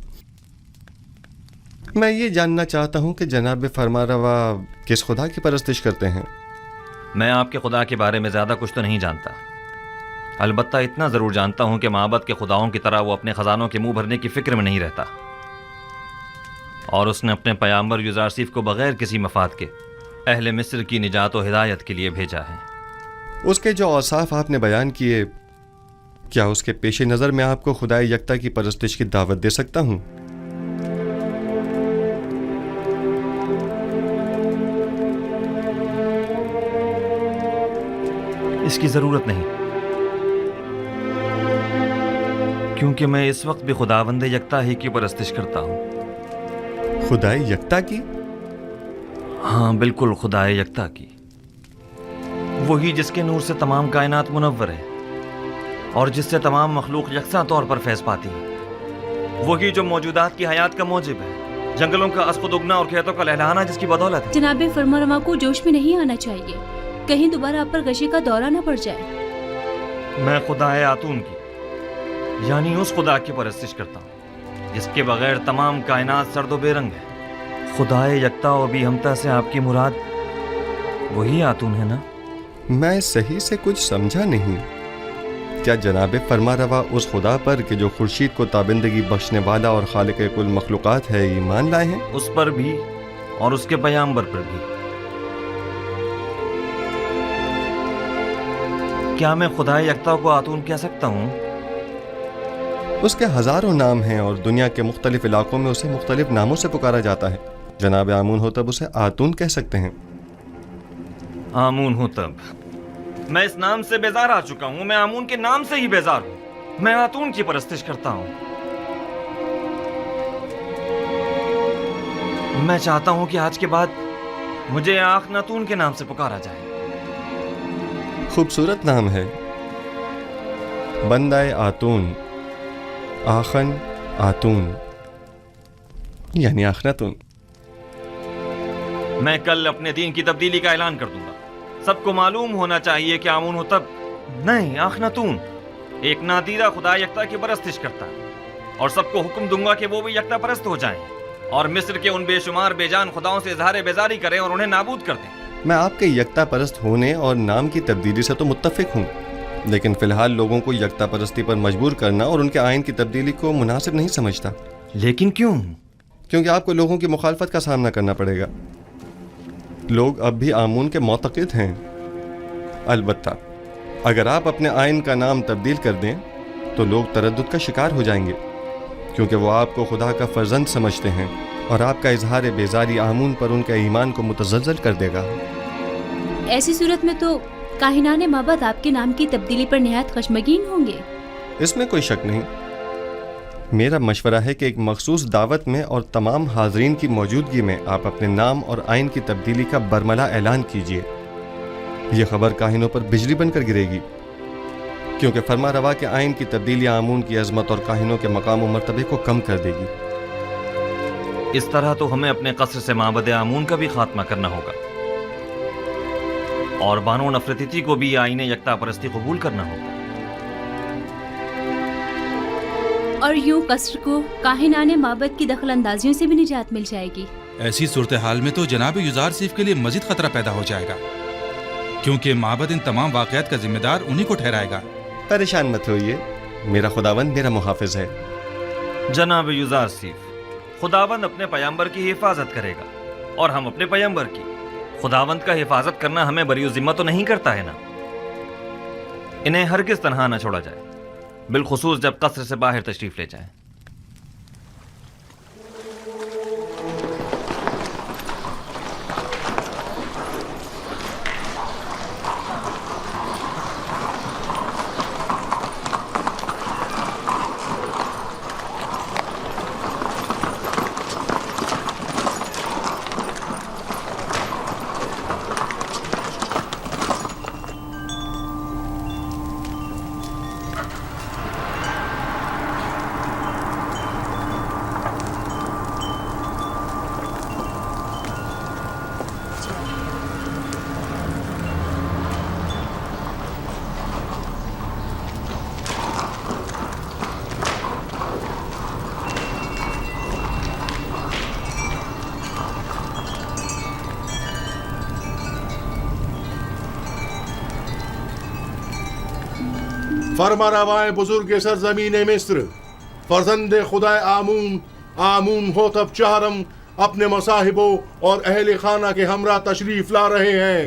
मैं ये जानना चाहता हूं कि जनाब फरमा रवा किस खुदा की परस्तिश करते हैं। मैं आपके खुदा के बारे में ज़्यादा कुछ तो नहीं जानता, अलबत्ता इतना ज़रूर जानता हूं कि माबद के खुदाओं की तरह वो अपने ख़जानों के मुंह भरने की फ़िक्र में नहीं रहता, और उसने अपने पैगंबर यूज़ारसीफ को बग़ैर किसी मफाद के अहले मिस्र की निजात और हिदायत के लिए भेजा है। उसके जो औसाफ आपने बयान किए, क्या उसके पेश नज़र मैं आपको खुदाए यकता की परस्तिश की दावत दे सकता हूँ? इसकी ज़रूरत नहीं, क्योंकि मैं इस वक्त भी खुदावंद यकता ही की परस्तिश करता हूँ। खुदाए यकता की? हाँ बिल्कुल, खुदाए यकता की, वही जिसके नूर से तमाम कायनात मुनव्वर है और जिससे तमाम मखलूक यकसा तौर पर फैज़ पाती है, वही जो मौजूदात की हयात का मौजिब है, जंगलों का अस्कुद उगना और खेतों का लहलहाना जिसकी बदौलत है। जनाब फरमारवा को जोश में नहीं आना चाहिए, कहीं दोबारा आप पर गशी का दौरा न पड़ जाए। मैं खुदाए आतून की, यानी उस खुदा की परस्तिश करता हूँ जिसके बगैर तमाम कायनात सर्द व बेरंग है। खुदाए यकता और बेहमता से आपकी मुराद वही आतून है ना? मैं सही से कुछ समझा नहीं। क्या जनाब फरमा रवा उस खुदा पर कि जो खुर्शीद को ताबिंदगी बख्शने वाला और खालिक कुल मखलूक़ात है ईमान लाए हैं? उस पर भी और उसके पैगंबर पर भी। क्या मैं खुदाए यकता को आतून कह सकता हूँ? उसके हजारों नाम हैं और दुनिया के मुख्तलिफ इलाकों में उसे मुख्तलिफ नामों से पुकारा जाता है। जनाब आमून हो तब उसे आतून कह सकते हैं। आमून हूँ तब। मैं इस नाम से बेजार आ चुका हूँ, मैं आमून के नाम से ही बेजार हूँ। मैं आतून की परस्तिश करता हूँ। मैं चाहता हूँ कि आज के बाद मुझे आखनातून के नाम से पुकारा जाए। खूबसूरत नाम है, बंदाए आतून, आखन आतून यानी आखनातून। मैं कल अपने दीन की तब्दीली का ऐलान कर दूंगा। सबको मालूम होना चाहिए कि आमून हो तब नहीं, आखनातून एक नादीदा खुदा यकता की परस्तिश करता है, और सबको हुक्म दूंगा कि वो भी यकता परस्त हो जाएं और मिस्र के उन बेशुमार बेजान खुदाओं से इजहार बेजारी करें और उन्हें नाबूद कर दें। मैं आपके यकता परस्त होने और नाम की तब्दीली से तो मुत्तफिक हूँ, लेकिन फिलहाल लोगों को यकता परस्ती पर मजबूर करना और उनके आइन की तब्दीली को मुनासिब नहीं समझता। लेकिन क्यों? क्योंकि आपको लोगों की मुखालफत का सामना करना पड़ेगा। लोग अब भी आमून के मोतक़िद हैं। अलबत्ता अगर आप अपने आइन का नाम तब्दील कर दें तो लोग तरद्दुद का शिकार हो जाएंगे, क्योंकि वो आपको खुदा का फर्जंद समझते हैं और आपका इजहार बेजारी आमून पर उनके ईमान को मुतज़ल्ज़ल कर देगा। ऐसी सूरत में तो काहिनाने माबद आपके नाम की तब्दीली पर निहायत खशमगीन होंगे। इसमें कोई शक नहीं। मेरा मशवरा है कि एक मखसूस दावत में और तमाम हाजरीन की मौजूदगी में आप अपने नाम और आइन की तब्दीली का बरमला ऐलान कीजिए। यह खबर काहिनों पर बिजली बनकर गिरेगी, क्योंकि फरमा रवा के आइन की तब्दीली आमून की अजमत और काहिनों के मकाम और मर्तबे को कम कर देगी। इस तरह तो हमें अपने कसर से माबद आमून का भी खात्मा करना होगा और बानो नफरती को भी आइन यकता परस्ती कबूल करना होगा। और यूं कसर को काहिनाने माबद की दखल अंदाजियों से भी निजात मिल जाएगी। ऐसी सूरत हाल में तो जनाब यूज़ारसीफ के लिए मजीद खतरा पैदा हो जाएगा, क्योंकि माबद इन तमाम वाक़यात का जिम्मेदार उन्हीं को ठहराएगा। परेशान मत होइए, मेरा खुदावंद मेरा मुहाफिज है। जनाब यूज़ारसीफ, खुदावंद अपने पैगंबर की हिफाजत करेगा और हम अपने पैगंबर की। खुदावंद का हिफाजत करना हमें बरी ज़िम्मा तो नहीं करता है ना। इन्हें हरगिज़ तन्हा न छोड़ा जाए, बिलखुसूस जब कसर से बाहर तशरीफ ले जाए। फरमा रवाए बुजुर्ग सरजमीन मिस्र फर्जंद खुदा आमून होतब चहरम अपने मसाहिबों और अहल खाना के हमरा तशरीफ ला रहे हैं।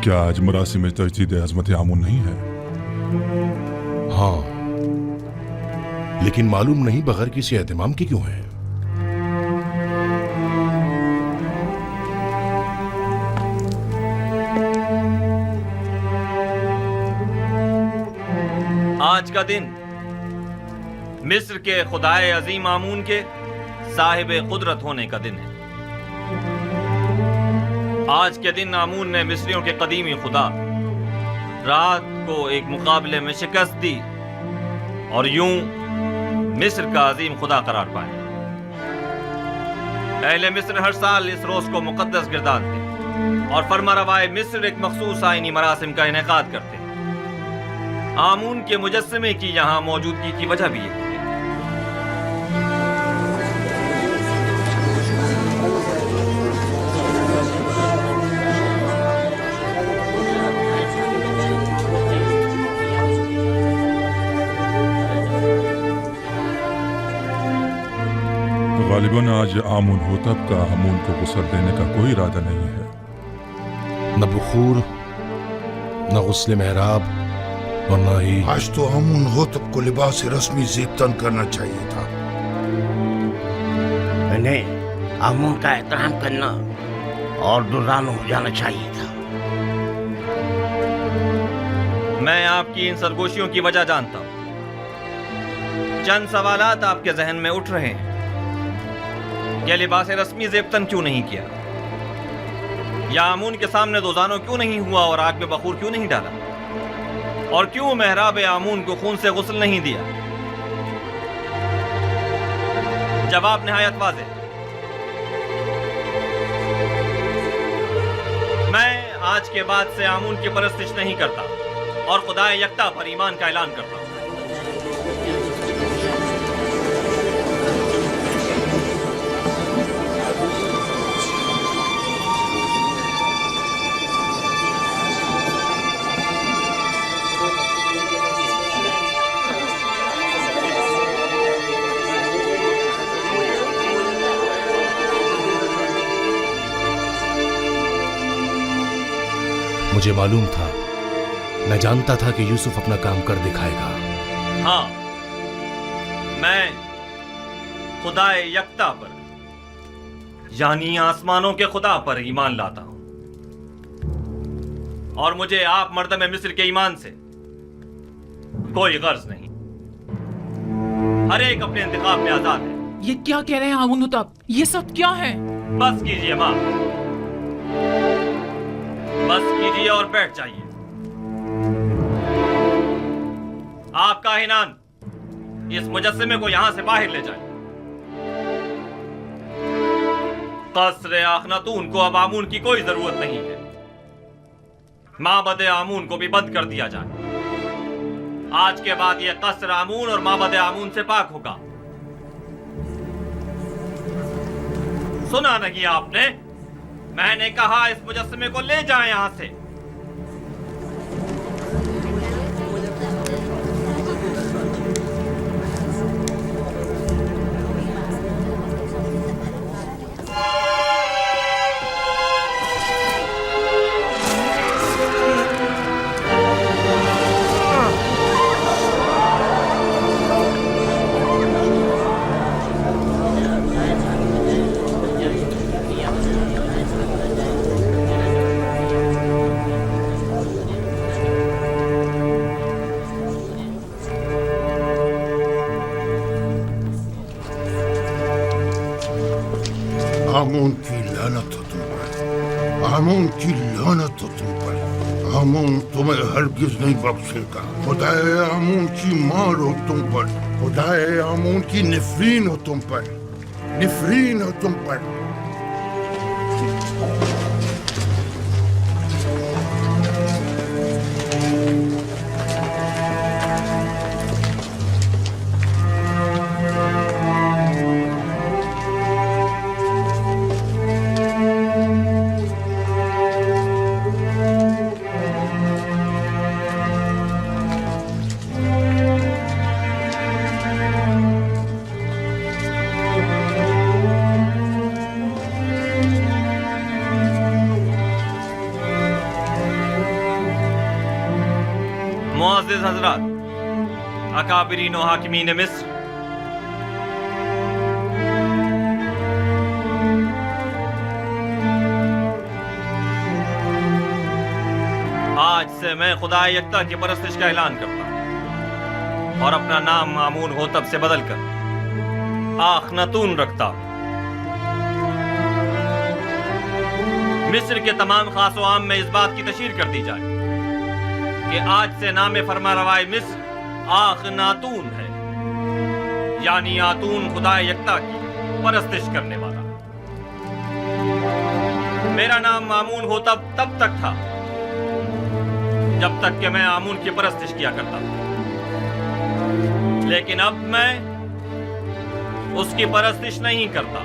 क्या आज मरासिम में तजदीद अज़मत आमून नहीं है? हाँ, लेकिन मालूम नहीं बगैर किसी एहतमाम की क्यों है। आज का दिन मिस्र के खुदाए अजीम आमून के साहिब कुदरत होने का दिन है। आज के दिन आमून ने मिस्रियों के कदीमी खुदा रात को एक मुकाबले में शिकस्त दी और यूं मिस्र का अजीम खुदा करार पाया। अहले मिस्र हर साल इस रोज को मुकद्दस गिरदारते और फरमारवाए मिस्र एक मखसूस आईनी मरासिम का इनेकाद करते। आमून के मुजस्समे की यहाँ मौजूदगी की वजह भी है। गालिबन आज आमून होतब का आमून को गुस्ल देने का कोई इरादा नहीं है। न बुखूर, न गुस्ल मेहराब और न ही आज तो आमून होतब को लिबास रस्मी ज़ेबतन करना चाहिए था। इन्हें आमून का एहतराम करना और दुर्रान हो जाना चाहिए था। मैं आपकी इन सरगोशियों की वजह जानता हूं। चंद सवालात आपके जहन में उठ रहे हैं। यह लिबास रस्मी ज़ेबतन क्यों नहीं किया? या आमून के सामने दोजानो क्यों नहीं हुआ और आग में बखूर क्यों नहीं डाला? और क्यों मेहराब आमून को खून से गुस्ल नहीं दिया? जवाब निहायत वाज़ेह। मैं आज के बाद से आमून की परस्तिश नहीं करता और खुदा यकता पर ईमान का ऐलान करता हूं। मुझे मालूम था, मैं जानता था कि यूसुफ अपना काम कर दिखाएगा। हाँ, मैं खुदाए यकता पर यानी आसमानों के खुदा पर ईमान लाता हूं और मुझे आप मर्दम मिस्र के ईमान से कोई गर्ज नहीं। हर एक अपने इंतखाब में आजाद है। ये क्या कह रहे हैं आमून होतब? ये सब क्या है? बस कीजिए माँ, बस कीजिए और बैठ जाइए। आप काहिनान इस मुजस्समे को यहां से बाहर ले जाए। قصر آخناتون کو اب آمون کی کوئی ضرورت نہیں ہے. معبد آمون کو بھی بند کر دیا جائے. آج کے بعد یہ قصر آمون اور معبد آمون سے پاک ہوگا. سنا نہیں آپ نے؟ میں نے کہا اس مجسمے کو لے جائیں یہاں سے. آمون کی لعنت ہو تم پر، آمون کی لعنت ہو تم پر. آمون تمہیں ہرگز نہیں بخشے گا. خدائے آمون کی مار ہو تم پر، خدائے آمون کی نفرین ہو تم پر، نفرین ہو تم پر. معزز حضرات، اکابرین و حاکمین مصر، آج سے میں خدا یکتا کی پرستش کا اعلان کرتا ہوں اور اپنا نام آمون ہوتب سے بدل کر آخناتون رکھتا ہوں. مصر کے تمام خاص و عام میں اس بات کی تشہیر کر دی جائے کہ آج سے نام فرما روائے مصر آخناتون ہے، یعنی آتون خدا یکتا کی پرستش کرنے والا. میرا نام آمون ہوتا تب تک تھا جب تک کہ میں آمون کی پرستش کیا کرتا تھا، لیکن اب میں اس کی پرستش نہیں کرتا.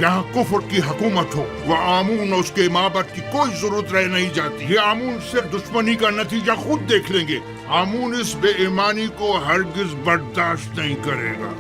جہاں کفر کی حکومت ہو وہ آمون اور اس کے معبد کی کوئی ضرورت رہ نہیں جاتی. یہ آمون سے دشمنی کا نتیجہ خود دیکھ لیں گے. آمون اس بے ایمانی کو ہرگز برداشت نہیں کرے گا.